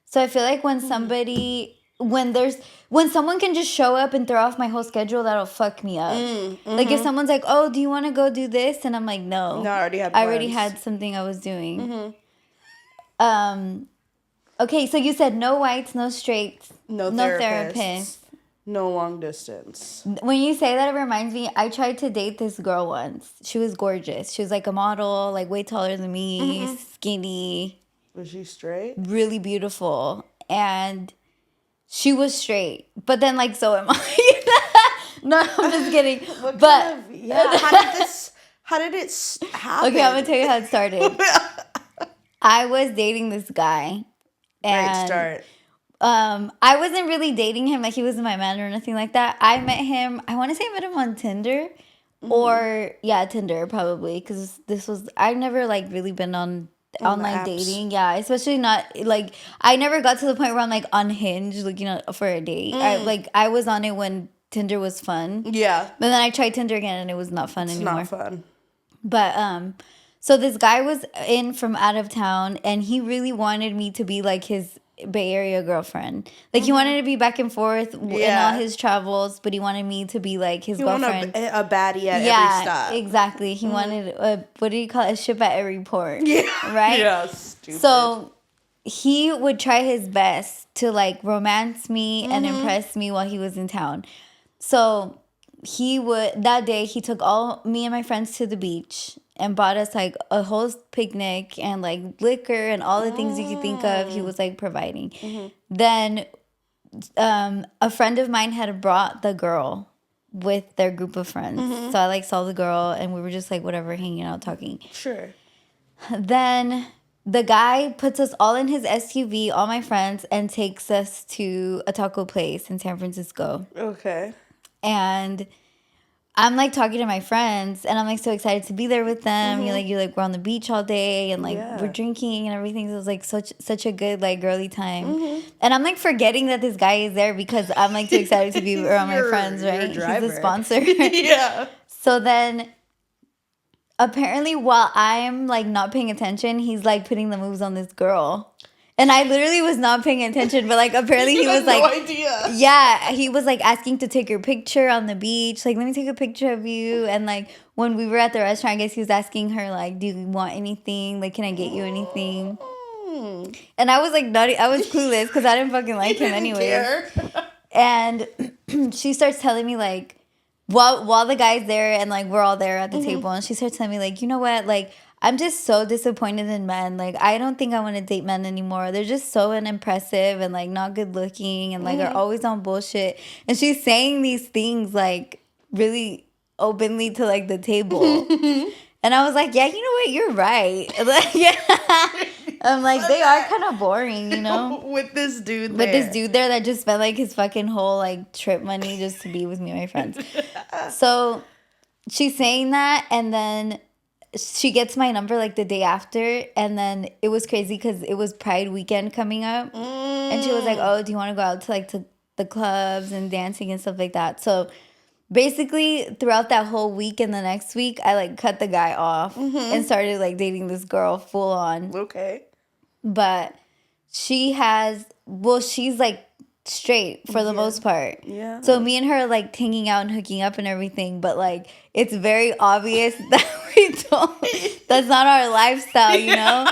So I feel like when somebody... When someone can just show up and throw off my whole schedule, that'll fuck me up. Like if someone's like, oh, do you want to go do this? And I'm like, no. No, I already had plans. I already had something I was doing. Okay, so you said no whites, no straights, No no therapists. therapists. No long distance. When you say that, it reminds me, I tried to date this girl once. She was gorgeous. She was like a model, like way taller than me, skinny, Was she straight? really beautiful. And she was straight. But then, like, so am I. No, I'm just kidding. How did it happen? Okay, I'm going to tell you how it started. I was dating this guy. Great And start. I wasn't really dating him, like he wasn't my man or nothing like that. I met him, I want to say I met him on Tinder or Tinder probably, because I've never like really been on online dating. Yeah, especially not like, I never got to the point where I'm like on Hinge looking for a date. I was on it when Tinder was fun. Yeah. But then I tried Tinder again and it was not fun anymore. It's not fun. But so this guy was in from out of town and he really wanted me to be like his Bay Area girlfriend. Like he wanted to be back and forth in all his travels, but he wanted me to be like his girlfriend. A baddie at every stop. Exactly. He wanted what do you call it? A ship at every port. Yeah. Right? Yeah, stupid. So he would try his best to like romance me and impress me while he was in town. So that day he took all me and my friends to the beach and bought us like a whole picnic and like liquor and all the things you could think of. He was like providing. Then a friend of mine had brought the girl with their group of friends. So I like saw the girl and we were just like whatever, hanging out, talking. Sure. Then the guy puts us all in his SUV, all my friends, and takes us to a taco place in San Francisco. Okay. And I'm like talking to my friends and I'm like so excited to be there with them. You're like we're on the beach all day and like we're drinking and everything. So it was like such a good like girly time. And I'm like forgetting that this guy is there because I'm like too excited to be around my friends, right? He's a sponsor. Yeah. So then apparently while I'm like not paying attention, he's like putting the moves on this girl. And I literally was not paying attention, but like apparently he was like, no idea. Yeah, he was like asking to take your picture on the beach. Like, let me take a picture of you. And like when we were at the restaurant, I guess he was asking her like, do you want anything? Like, can I get you anything? And I was like, I was clueless because I didn't fucking like him anyway. And she starts telling me like, while the guy's there and like we're all there at the table, and she starts telling me like, you know what, like I'm just so disappointed in men. Like I don't think I want to date men anymore. They're just so unimpressive and like not good looking and like are always on bullshit. And she's saying these things like really openly to like the table. And I was like, yeah, you know what, you're right. Like, yeah. I'm like, they are kind of boring, you know? With this dude there that just spent like his fucking whole like trip money just to be with me and my friends. So she's saying that, and then she gets my number like the day after, and then it was crazy because it was Pride weekend coming up. And she was like, oh, do you want to go out to the clubs and dancing and stuff like that? So basically throughout that whole week and the next week, I like cut the guy off and started like dating this girl full on. Okay. But she's like straight for the most part. Yeah. So me and her are like hanging out and hooking up and everything, but like it's very obvious that that's not our lifestyle, you know?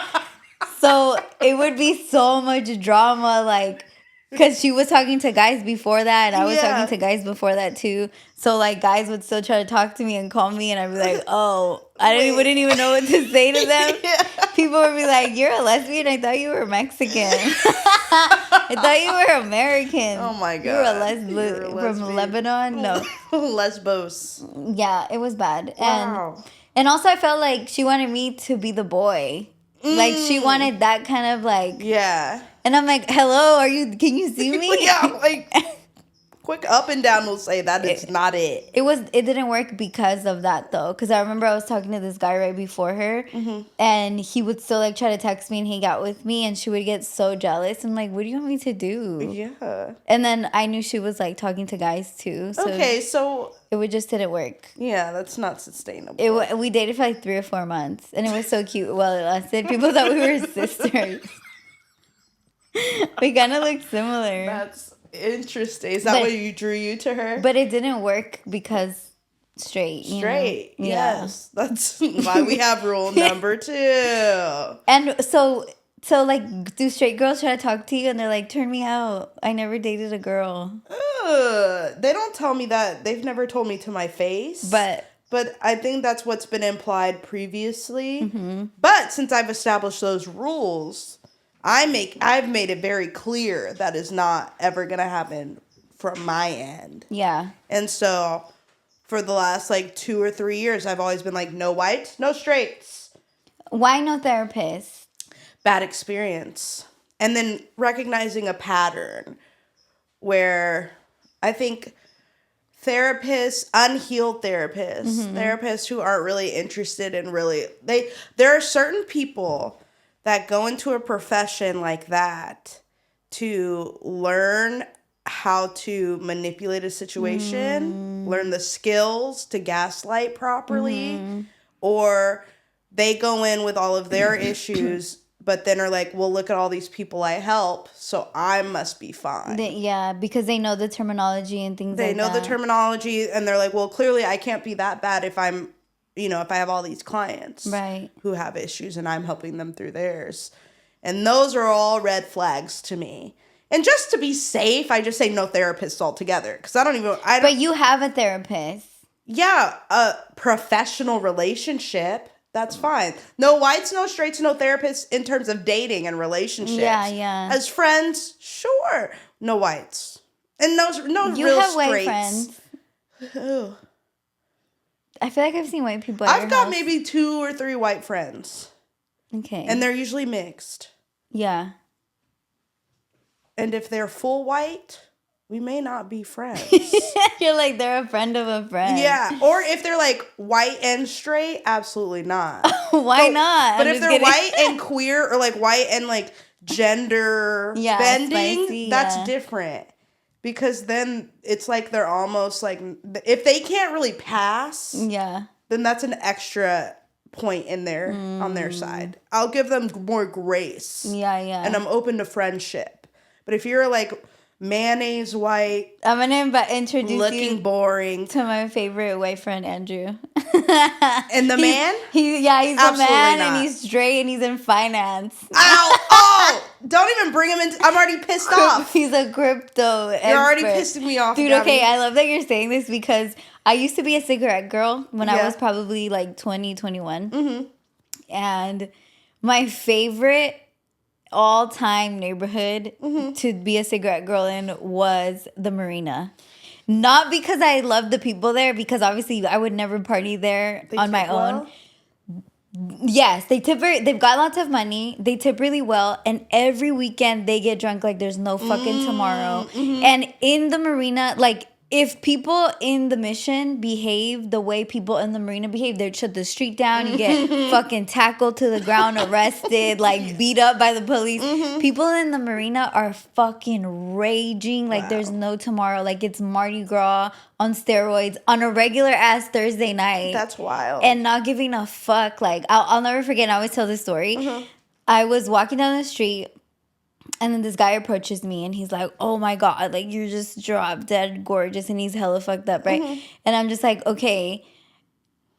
So it would be so much drama, like, because she was talking to guys before that, and I was talking to guys before that too. So like guys would still try to talk to me and call me, and I'd be like, oh, wouldn't even know what to say to them. People would be like, you're a lesbian? I thought you were Mexican. I thought you were American. Oh my God. You were a from Lebanon? No. Lesbos. Yeah, it was bad. Wow. And also I felt like she wanted me to be the boy. Like she wanted that kind of like. Yeah. And I'm like, hello, can you see me? Yeah, like quick up and down will say that is not it. It didn't work because of that though. Because I remember I was talking to this guy right before her, and he would still like try to text me and hang out with me, and she would get so jealous. I'm like, what do you want me to do? Yeah. And then I knew she was like talking to guys too. So it just didn't work. Yeah, that's not sustainable. We dated for like 3 or 4 months, and it was so cute while it lasted. People thought we were sisters. We kind of look similar. That's interesting. Is that what drew you to her? But it didn't work because straight. Straight. Yes. That's why we have rule number 2. And so So, like, do straight girls try to talk to you and they're like, turn me out? I never dated a girl. They don't tell me that. They've never told me to my face. But I think that's what's been implied previously. But since I've established those rules, I've made it very clear that is not ever going to happen from my end. yeah. And so for the last like 2 or 3 years, I've always been like, no whites, no straights. Why no therapist? Bad experience. And then recognizing a pattern where I think therapists, unhealed therapists, therapists who aren't really interested in there are certain people that go into a profession like that to learn how to manipulate a situation, learn the skills to gaslight properly, or they go in with all of their issues, but then are like, well, look at all these people I help, so I must be fine. Yeah, because they know the terminology and things They like know that. the terminology, and they're like, well, clearly I can't be that bad if I'm, if I have all these clients Right. who have issues and I'm helping them through theirs. And those are all red flags to me. And just to be safe, I just say no therapists altogether. Because But you have a therapist. Yeah, a professional relationship, that's fine. No whites, no straights, no therapists in terms of dating and relationships. Yeah. As friends, sure. No whites. And no You real have white straights. friends. Ugh. I feel like I've seen white people. I've got maybe 2 or 3 white friends. Okay. And they're usually mixed. Yeah. And if they're full white, we may not be friends. You're like, they're a friend of a friend. Yeah. Or if they're like white and straight, absolutely not. Why not? But I'm if just they're kidding. white and queer, or like white and like gender bending, spicy, that's different. Because then it's like they're almost like, if they can't really pass, Yeah. then that's an extra point in there on their side. I'll give them more grace. Yeah. And I'm open to friendship. But if you're like mayonnaise white, I'm gonna introduce looking you boring, to my favorite white friend, Andrew. and the man? He's Absolutely the man, not. and he's straight, and he's in finance. Ow! Oh! Don't even bring him in. I'm already pissed off. He's a crypto expert. You're already pissing me off, Dude, Gabby. okay, I love that you're saying this because I used to be a cigarette girl when I Yeah. was probably like 20, 21. And my favorite all-time neighborhood to be a cigarette girl in was the Marina. Not because I loved the people there, because obviously I would never party there They on my tip own. well? Yes, they've got lots of money. They tip really well, and every weekend they get drunk like there's no fucking tomorrow. And in the Marina, like if people in the Mission behave the way people in the Marina behave, they'd shut the street down. You get fucking tackled to the ground, arrested, like beat up by the police. People in the Marina are fucking raging like there's no tomorrow. Like it's Mardi Gras on steroids on a regular ass Thursday night. That's wild. And not giving a fuck. Like I'll never forget. I always tell this story. I was walking down the street, and then this guy approaches me, and he's like, "Oh my god, like you're just drop dead gorgeous," and he's hella fucked up, right? And I'm just like, okay.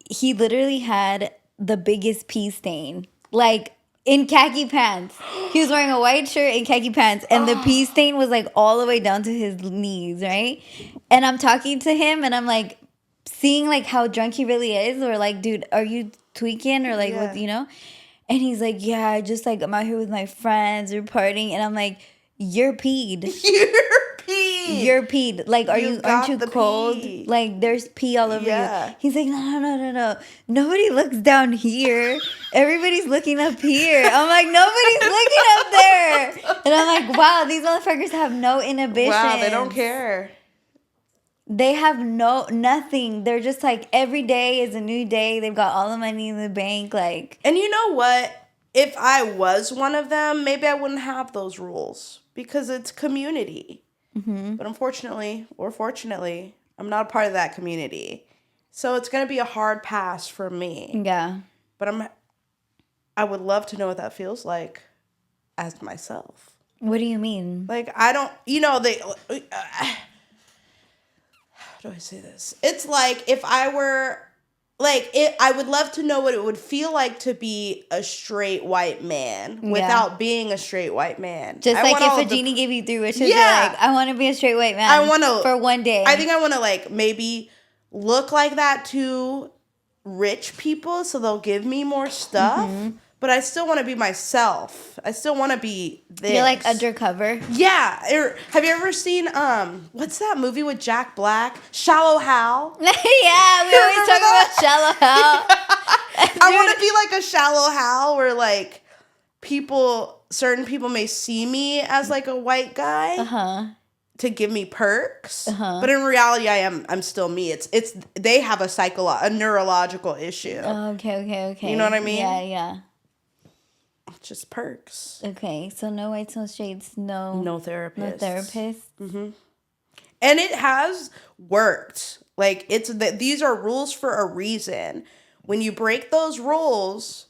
He literally had the biggest pee stain, like in khaki pants. He was wearing a white shirt and khaki pants, and the pee stain was like all the way down to his knees, right? And I'm talking to him, and I'm like, seeing like how drunk he really is, or like, dude, are you tweaking, or like what, you know? And he's like, yeah, I just like I'm out here with my friends, we're partying, and I'm like, you're peed. You're peed. Like, aren't you cold? pee. Like, there's pee all over Yeah. you. He's like, no. Nobody looks down here. Everybody's looking up here. I'm like, nobody's looking up there. And I'm like, wow, these motherfuckers have no inhibition. Wow, they don't care. They have nothing. They're just like, every day is a new day. They've got all the money in the bank. Like, And you know what? If I was one of them, maybe I wouldn't have those rules because it's community. But unfortunately, or fortunately, I'm not a part of that community. So it's going to be a hard pass for me. yeah. But I would love to know what that feels like as myself. What do you mean? Like, I don't, how do I say this? It's like if I were, like it. I would love to know what it would feel like to be a straight white man without being a straight white man. Just I like want if a genie gave you 3 wishes, you're Yeah. like, I want to be a straight white man. I want to for one day. I think I want to like maybe look like that to rich people so they'll give me more stuff. But I still want to be myself. I still want to be this. You're like undercover. Yeah. Have you ever seen what's that movie with Jack Black? Shallow Hal. Yeah, we always talk about Shallow Hal. I want to be like a Shallow Hal where like certain people may see me as like a white guy to give me perks, but in reality I'm still me. It's they have a neurological issue. Okay. You know what I mean? Yeah. Just perks. Okay, so no whites, no straights, no therapist. No therapist. And it has worked. Like these are rules for a reason. When you break those rules,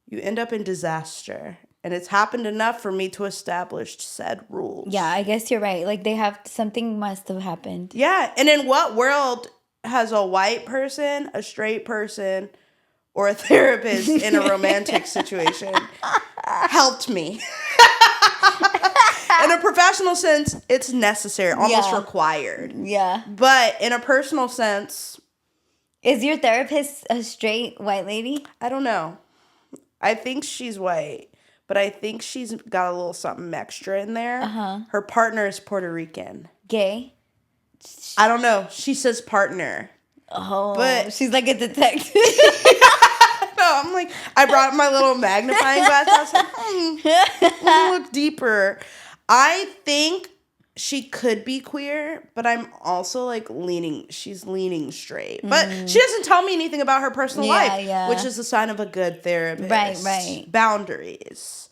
you end up in disaster. And it's happened enough for me to establish said rules. Yeah, I guess you're right. Like something must have happened. Yeah, and in what world has a white person, a straight person, or a therapist in a romantic situation helped me? In a professional sense, it's necessary, almost required. Yeah. But in a personal sense... Is your therapist a straight white lady? I don't know. I think she's white, but I think she's got a little something extra in there. Her partner is Puerto Rican. Gay? I don't know. She says partner. Oh, but she's like a detective. No, I'm like, I brought my little magnifying glass. I was like, let me look deeper. I think she could be queer, but I'm also like she's leaning straight. But she doesn't tell me anything about her personal life, which is a sign of a good therapist. Right. Boundaries.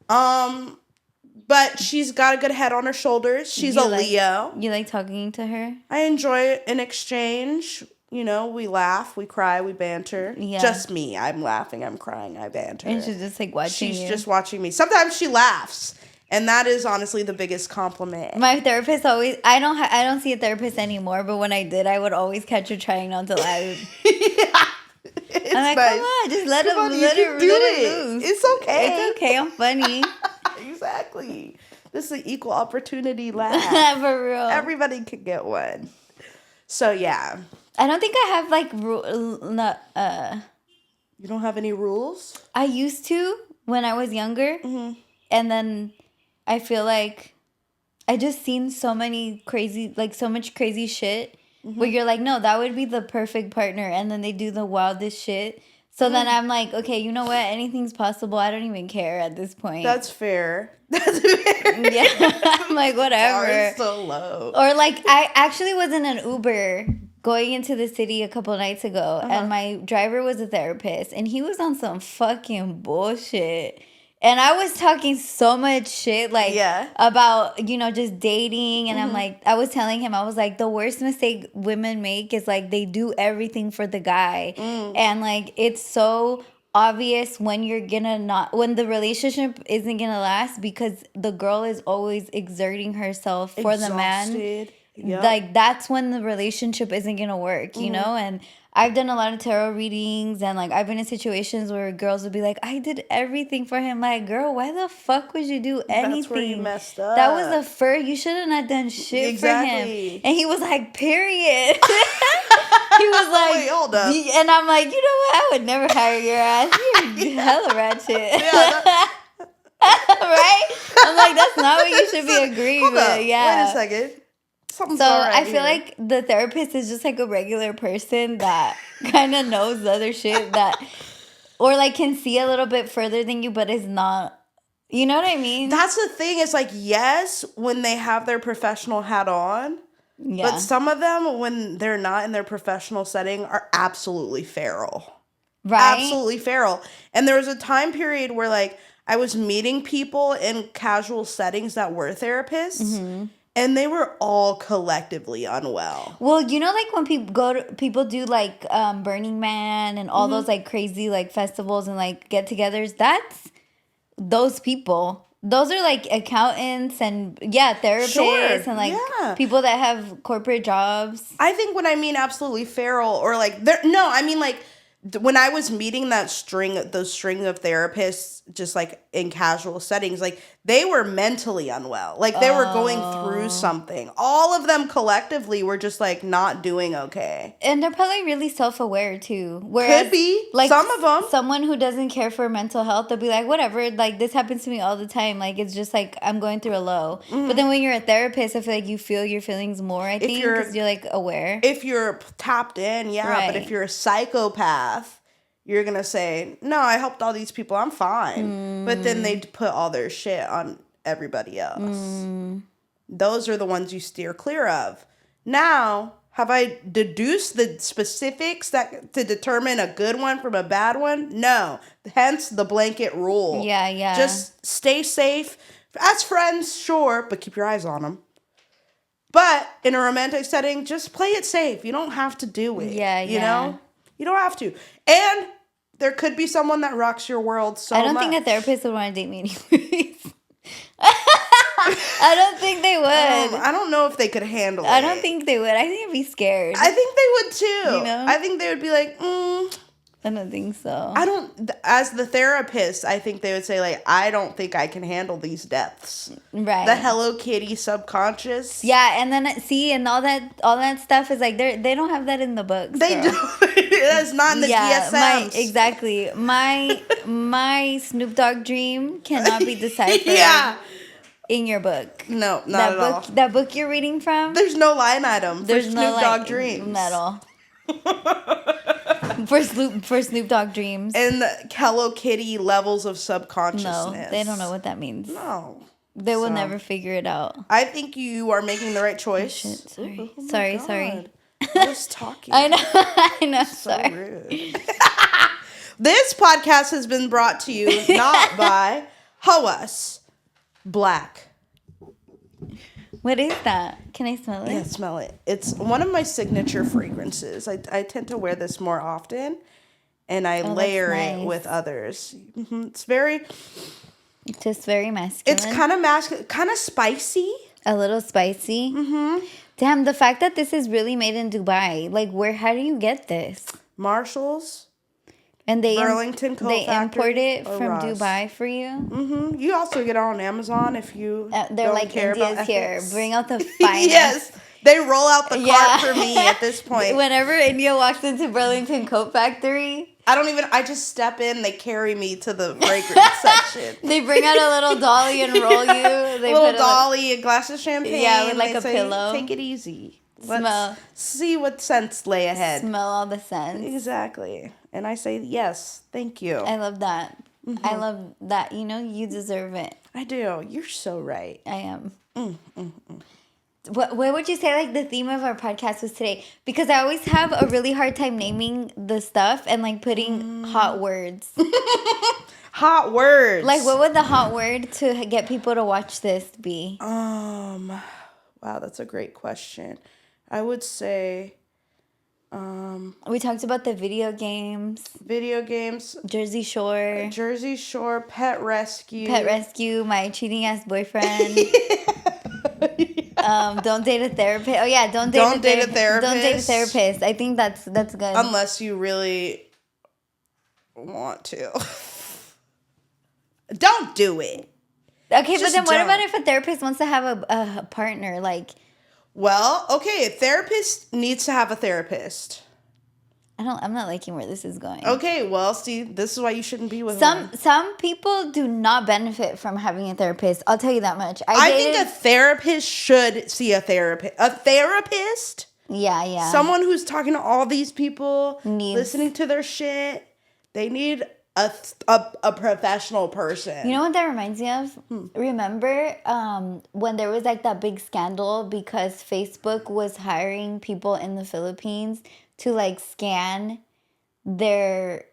But she's got a good head on her shoulders. She's a Leo. You like talking to her? I enjoy an exchange. You know, we laugh, we cry, we banter. Yeah. Just me. I'm laughing, I'm crying, I banter. And she's just like watching She's just watching me. Sometimes she laughs. And that is honestly the biggest compliment. My therapist always... I don't see a therapist anymore, but when I did, I would always catch her trying not to laugh. Yeah. It's I'm like, nice. come on, just let it loose. It's okay. It's okay, I'm funny. Exactly. This is an equal opportunity laugh. For real. Everybody could get one. So, yeah. I don't think I have, like, You don't have any rules? I used to when I was younger. Mm-hmm. And then I feel like I just seen so much crazy shit where you're like, no, that would be the perfect partner. And then they do the wildest shit. So then I'm like, okay, you know what? Anything's possible. I don't even care at this point. That's fair. Yeah. I'm like, whatever. Bar is so low. Or like, I actually was in an Uber going into the city a couple nights ago. And my driver was a therapist. And he was on some fucking bullshit. And I was talking so much shit, like, about, just dating. And I'm like, I was telling him, I was like, the worst mistake women make is, like, they do everything for the guy. And, like, it's so obvious when when the relationship isn't gonna last because the girl is always exerting herself for the man. Yep. Like, that's when the relationship isn't gonna work, you know? And I've done a lot of tarot readings and, like, I've been in situations where girls would be like, I did everything for him. Like, girl, why the fuck would you do anything? That's where you messed up. That was the first. You should have not done shit for him. And he was like, period. He was like, wait, hold up. And I'm like, you know what? I would never hire your ass. You're hella ratchet. Right? I'm like, that's not what you should be agreeing with. Yeah. Wait a second. Something's so right I feel here. like the therapist is just like a regular person that kind of knows the other shit or like can see a little bit further than you, but is not. You know what I mean? That's the thing. It's like, yes, when they have their professional hat on, but some of them, when they're not in their professional setting, are absolutely feral. Right? Absolutely feral. And there was a time period where, like, I was meeting people in casual settings that were therapists. And they were all collectively unwell. Well, you know, like when people do like Burning Man and all those like crazy like festivals and like get-togethers. That's those people. Those are like accountants and therapists and like people that have corporate jobs. I think when I mean absolutely feral or like I mean like when I was meeting those string of therapists, just like in casual settings, like they were mentally unwell. Like they were going through something. All of them collectively were just like not doing okay. And they're probably really self-aware too. Whereas, Could be. like Some of them. someone who doesn't care for mental health, they'll be like, whatever, like this happens to me all the time. Like it's just like I'm going through a low. But then when you're a therapist, I feel like you feel your feelings more, I think, because you're like aware. If you're tapped in, yeah. Right. But if you're a psychopath, you're going to say, no, I helped all these people. I'm fine. But then they put all their shit on everybody else. Those are the ones you steer clear of. Now, have I deduced the specifics that to determine a good one from a bad one? No. Hence the blanket rule. Yeah. Just stay safe. As friends, sure, but keep your eyes on them. But in a romantic setting, just play it safe. You don't have to do it. Yeah. You know? You don't have to. And there could be someone that rocks your world so much. I don't think a therapist would want to date me anyways. I don't think they would. I don't know if they could handle it. I don't think they would. I think I'd be scared. I think they would too. You know? I think they would be like, I don't think so. as the therapist, I think they would say, like, I don't think I can handle these depths. Right. The Hello Kitty subconscious. Yeah, and then see, and all that stuff is like they don't have that in the books. They girl. do. That's not in the DSMs. Exactly. My Snoop Dogg dream cannot be deciphered. Yeah. In your book. No, not that at book, all. That book you're reading from. There's no line item for There's Snoop no Dogg dreams. Not at all. for Snoop Dogg dreams. And the Hello Kitty levels of subconsciousness. No, they don't know what that means. No. They will never figure it out. I think you are making the right choice. Oh, shit, sorry. Ooh, oh Sorry. I was talking. I know. So Sorry. rude. This podcast has been brought to you not by Hawas Black. What is that? Can I smell it? Yeah, smell it. It's one of my signature fragrances. I tend to wear this more often, and I layer nice. it with others. It's very... Just very masculine. It's kind of masculine, kind of spicy. A little spicy. Damn, the fact that this is really made in Dubai. Like, how do you get this? Marshalls. And they Burlington Coat they import Factory it or from Ross. Dubai for you. You also get it on Amazon if you They're don't like, care about India's here. ethics. Bring out the finest. Yes, they roll out the cart for me at this point. Whenever India walks into Burlington Coat Factory, I just step in, they carry me to the fragrance section. they bring out a little dolly and roll you. They Little put dolly, a glass of champagne. Yeah, with like they a say, pillow. Take it easy. Smell. Let's see what scents lay ahead. Smell all the scents. Exactly. And I say, yes, thank you. I love that. I love that. You know, you deserve it. I do. You're so right. I am. What would you say, like, the theme of our podcast was today? Because I always have a really hard time naming the stuff and, like, putting hot words. Hot words. Like, what would the hot word to get people to watch this be? Wow, that's a great question. I would say We talked about the video games, video games, Jersey Shore, Jersey Shore, Pet Rescue. my cheating ass boyfriend. Don't date a therapist. Oh yeah, don't date a therapist. Don't date a therapist. I think that's good. Unless you really want to. Don't do it. Okay, but Just then what don't. about if a therapist wants to have a partner? Like, Well, okay, a therapist needs to have a therapist. I'm not liking where this is going. Okay, well, see, this is why you shouldn't be with one. Some people do not benefit from having a therapist. I'll tell you that much. I think a therapist should see a therapist. A therapist? Yeah. Someone who's talking to all these people, Needs- listening to their shit. They need a professional person. You know what that reminds me of? Remember when there was like that big scandal because Facebook was hiring people in the Philippines to like scan their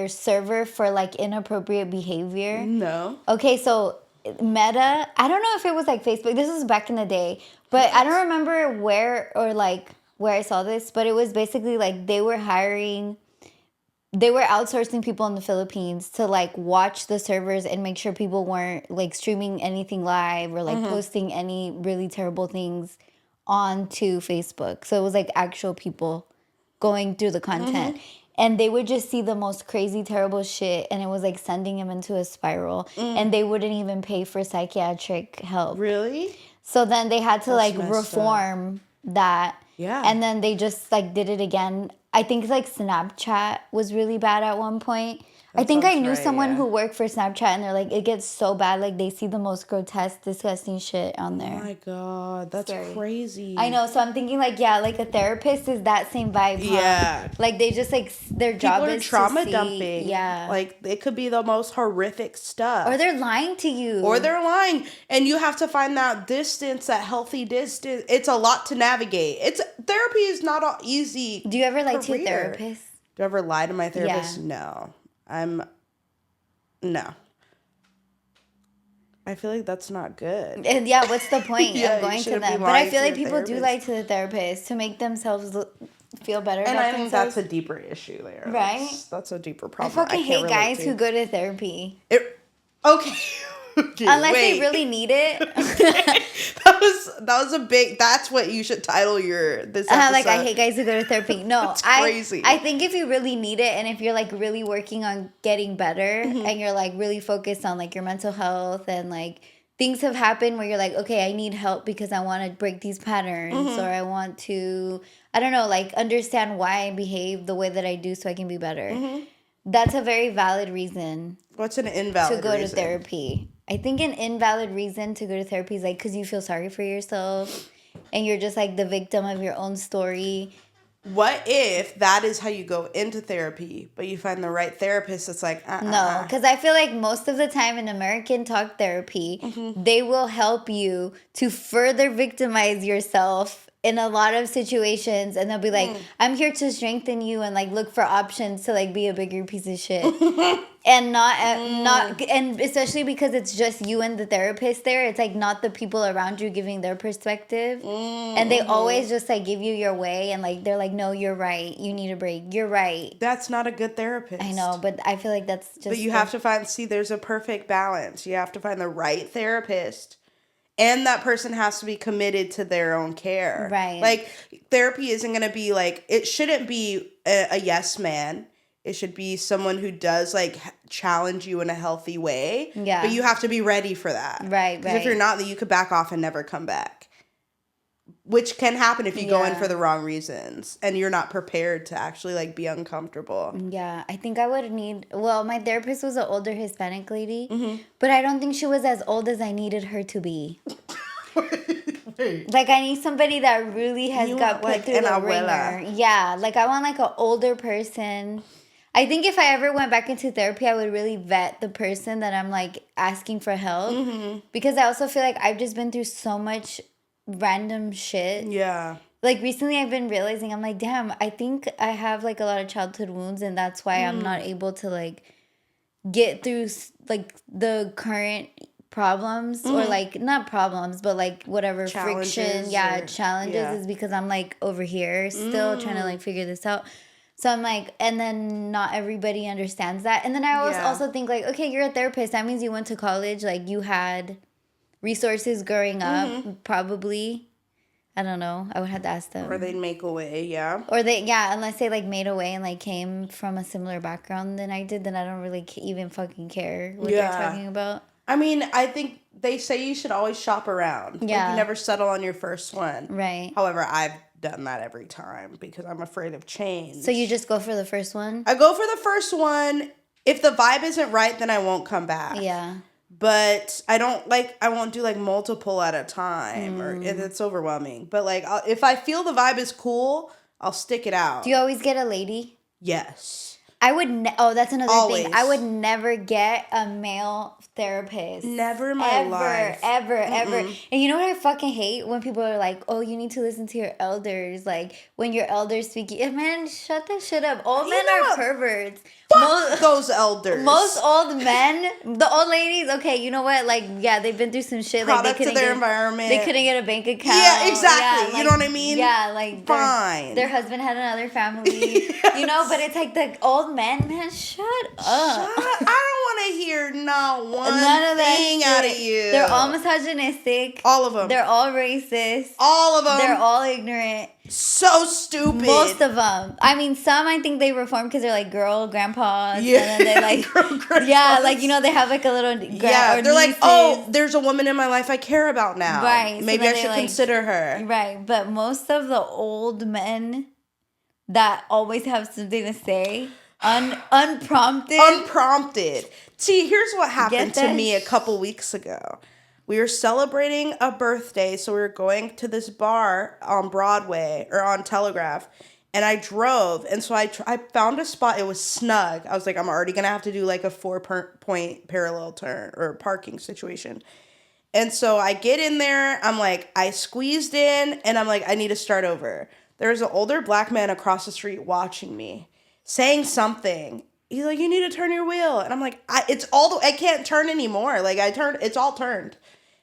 server for like inappropriate behavior? No. Okay, so Meta, I don't know if it was like Facebook. This was back in the day, but I don't remember where I saw this, but it was basically like they were outsourcing people in the Philippines to like watch the servers and make sure people weren't like streaming anything live or like posting any really terrible things onto Facebook. So it was like actual people going through the content. and they would just see the most crazy, terrible shit, and it was like sending him into a spiral, and they wouldn't even pay for psychiatric help. Really? So then they had to That's like messed reform that. Yeah. And then they just like did it again. I think like Snapchat was really bad at one point. I think I sounds knew right, someone yeah. who worked for Snapchat, and they're like, it gets so bad, like they see the most grotesque, disgusting shit on Oh there. my God, that's Scary. crazy. I know, so I'm thinking like, yeah, like a therapist is that same vibe, huh? Yeah. Like they just like their job People are is trauma to see, dumping. yeah, Like, it could be the most horrific stuff. or they're lying to you, Or they're lying. And you have to find that distance, that healthy distance. It's a lot to navigate. Therapy is not all easy. Do you ever lie to your career. therapist? Do I ever lie to my therapist? Yeah. No. No. I feel like that's not good. And yeah, what's the point Yeah, of you going to shouldn't be them? But I lying feel to like your people do therapist. lie to the therapist to make themselves feel better And about I think themselves. that's a deeper issue there. Right? That's a deeper I problem. fucking can't hate relate guys to. who go to therapy. Okay. Okay, Unless wait. they really need it. That was a big. That's what you should title this episode. Like, I hate guys who go to therapy. No, That's crazy. I think if you really need it, and if you're like really working on getting better, Mm-hmm. and you're like really focused on like your mental health, and like things have happened where you're like, okay, I need help because I want to break these patterns, Mm-hmm. or I want to, I don't know, like understand why I behave the way that I do so I can be better. Mm-hmm. That's a very valid reason What's an invalid to go reason? to therapy. I think an invalid reason to go to therapy is like because you feel sorry for yourself and you're just like the victim of your own story. What if that is how you go into therapy, but you find the right therapist that's like, No, because I feel like most of the time in American talk therapy, they will help you to further victimize yourself in a lot of situations, and they'll be like, I'm here to strengthen you and like look for options to like be a bigger piece of shit. And not and especially because it's just you and the therapist there, it's like not the people around you giving their perspective. And they always just like give you your way, and like they're like, no, you're right, you need a break, you're right. That's not a good therapist. I know, but I feel like that's just But you have to there's a perfect balance. You have to find the right therapist. And that person has to be committed to their own care. Right. Like, therapy isn't going to be like, it shouldn't be a yes man. It should be someone who does like challenge you in a healthy way. Yeah. But you have to be ready for that. Right, Because if you're not, then you could back off and never come back. Which can happen if you go in Yeah. for the wrong reasons and you're not prepared to actually like be uncomfortable. Yeah, I think I would need. Well, my therapist was an older Hispanic lady, Mm-hmm. but I don't think she was as old as I needed her to be. Like, I need somebody that really has You got want, put like, through an the abuela. ringer. Yeah, like I want like an older person. I think if I ever went back into therapy, I would really vet the person that I'm like asking for help, Mm-hmm. because I also feel like I've just been through so much random shit. Yeah. Like recently I've been realizing, I'm like, damn, I think I have like a lot of childhood wounds, and that's why I'm not able to like get through like the current problems, or like not problems, but like whatever Challenges friction, challenges, yeah. is because I'm like over here still trying to like figure this out. So I'm like, and then not everybody understands that. And then I always Yeah. also think like, okay, you're a therapist. That means you went to college. Like you had resources growing up, probably. I don't know. I would have to ask them. Or they'd make a way, yeah. Or unless they like made a way and like came from a similar background than I did, then I don't really even fucking care what Yeah. they're talking about. I mean, I think they say you should always shop around. Like, Yeah. you never settle on your first one. Right. However, I've done that every time because I'm afraid of change. So you just go for the first one? I go for the first one. If the vibe isn't right, then I won't come back. Yeah. But I won't do like multiple at a time, or it's overwhelming. But like, if I feel the vibe is cool, I'll stick it out. Do you always get a lady? Yes. I would. That's another Always. thing. I would never get a male therapist. Never in my life. Ever. And you know what I fucking hate? When people are like, "Oh, you need to listen to your elders." Like when your elders speak, man, shut that shit up. Old men know are what? perverts. Fuck those elders. Most old men, the old ladies, okay, you know what? Like, yeah, they've been through some shit. Product like, they to couldn't their get, environment. They couldn't get a bank account. Yeah, exactly. Yeah, You know what I mean? Yeah, like Fine. Their husband had another family. You know, but it's like the old men, man, shut up. I don't want to hear not one None of that thing out of shit. you. They're all misogynistic. All of them. They're all racist. All of them. They're all ignorant. So stupid. Most of them. I mean, some I think they reform because they're like girl grandpas. Yeah. And then they like, Grandpas. yeah, like, you know, they have like a little, Yeah, or they're like, nieces. oh, there's a woman in my life I care about now. Right, so Maybe then I they, should like- consider her. Right, but most of the old men that always have something to say, unprompted. Unprompted. See, here's what happened Get to me a that? couple weeks ago. We were celebrating a birthday, so we were going to this bar on Broadway or on Telegraph, and I drove, and so I found a spot. It was snug. I was like, I'm already gonna have to do like a 4-point parallel turn or parking situation. And so I get in there, I'm like, I squeezed in, and I'm like, I need to start over. There's an older black man across the street watching me, saying something. He's like, you need to turn your wheel. And I'm like, I can't turn anymore. Like, it's all turned.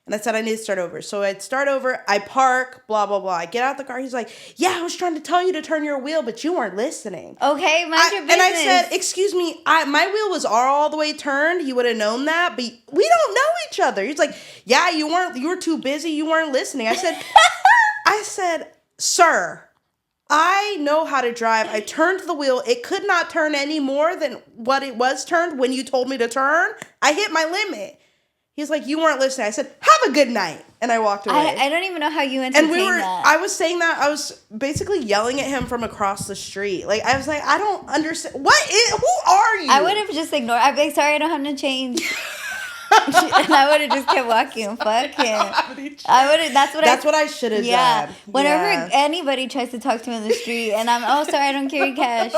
And I said, I need to start over. So I'd start over, I park, blah, blah, blah. I get out the car. He's like, yeah, I was trying to tell you to turn your wheel, but you weren't listening. Okay, mind your business. And I said, excuse me, my wheel was all the way turned. He would have known that, but we don't know each other. He's like, yeah, you were too busy. You weren't listening. I said, sir, I know how to drive. I turned the wheel. It could not turn any more than what it was turned when you told me to turn. I hit my limit. He's like, you weren't listening. I said, have a good night. And I walked away. I don't even know how you entertained that. I was saying that, I was basically yelling at him from across the street. Like, I was like, I don't understand. Who are you? I would have just ignored. I'd be like, sorry, I don't have no change. And I would have just kept walking. Fuck him. That's what I should have yeah. done. Whenever Yeah. anybody tries to talk to me in the street and I'm, oh, sorry, I don't carry cash.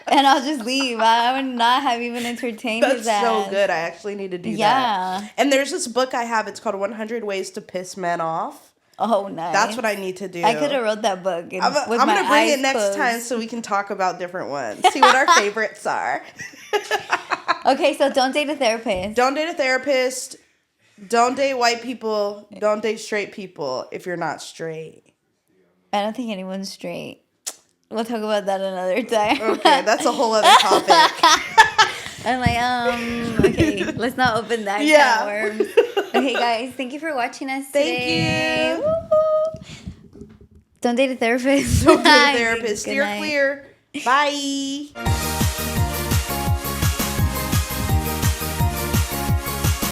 And I'll just leave. I would not have even entertained That's his ass. so good. I actually need to do that. Yeah. And there's this book I have. It's called 100 Ways to Piss Men Off. Oh, nice. That's what I need to do. I could have wrote that book. And I'm with going my to bring eyes it next closed. time so we can talk about different ones. See what our favorites are. Okay, so don't date a therapist. Don't date a therapist. Don't date white people. Don't date straight people if you're not straight. I don't think anyone's straight. We'll talk about that another time. Okay, that's a whole other topic. I'm like, okay, let's not open that Yeah. can of worms. Okay, guys, thank you for watching us today. Thank you. Woo-hoo. Don't date a therapist. Don't date a therapist. Good Steer night. clear. Bye.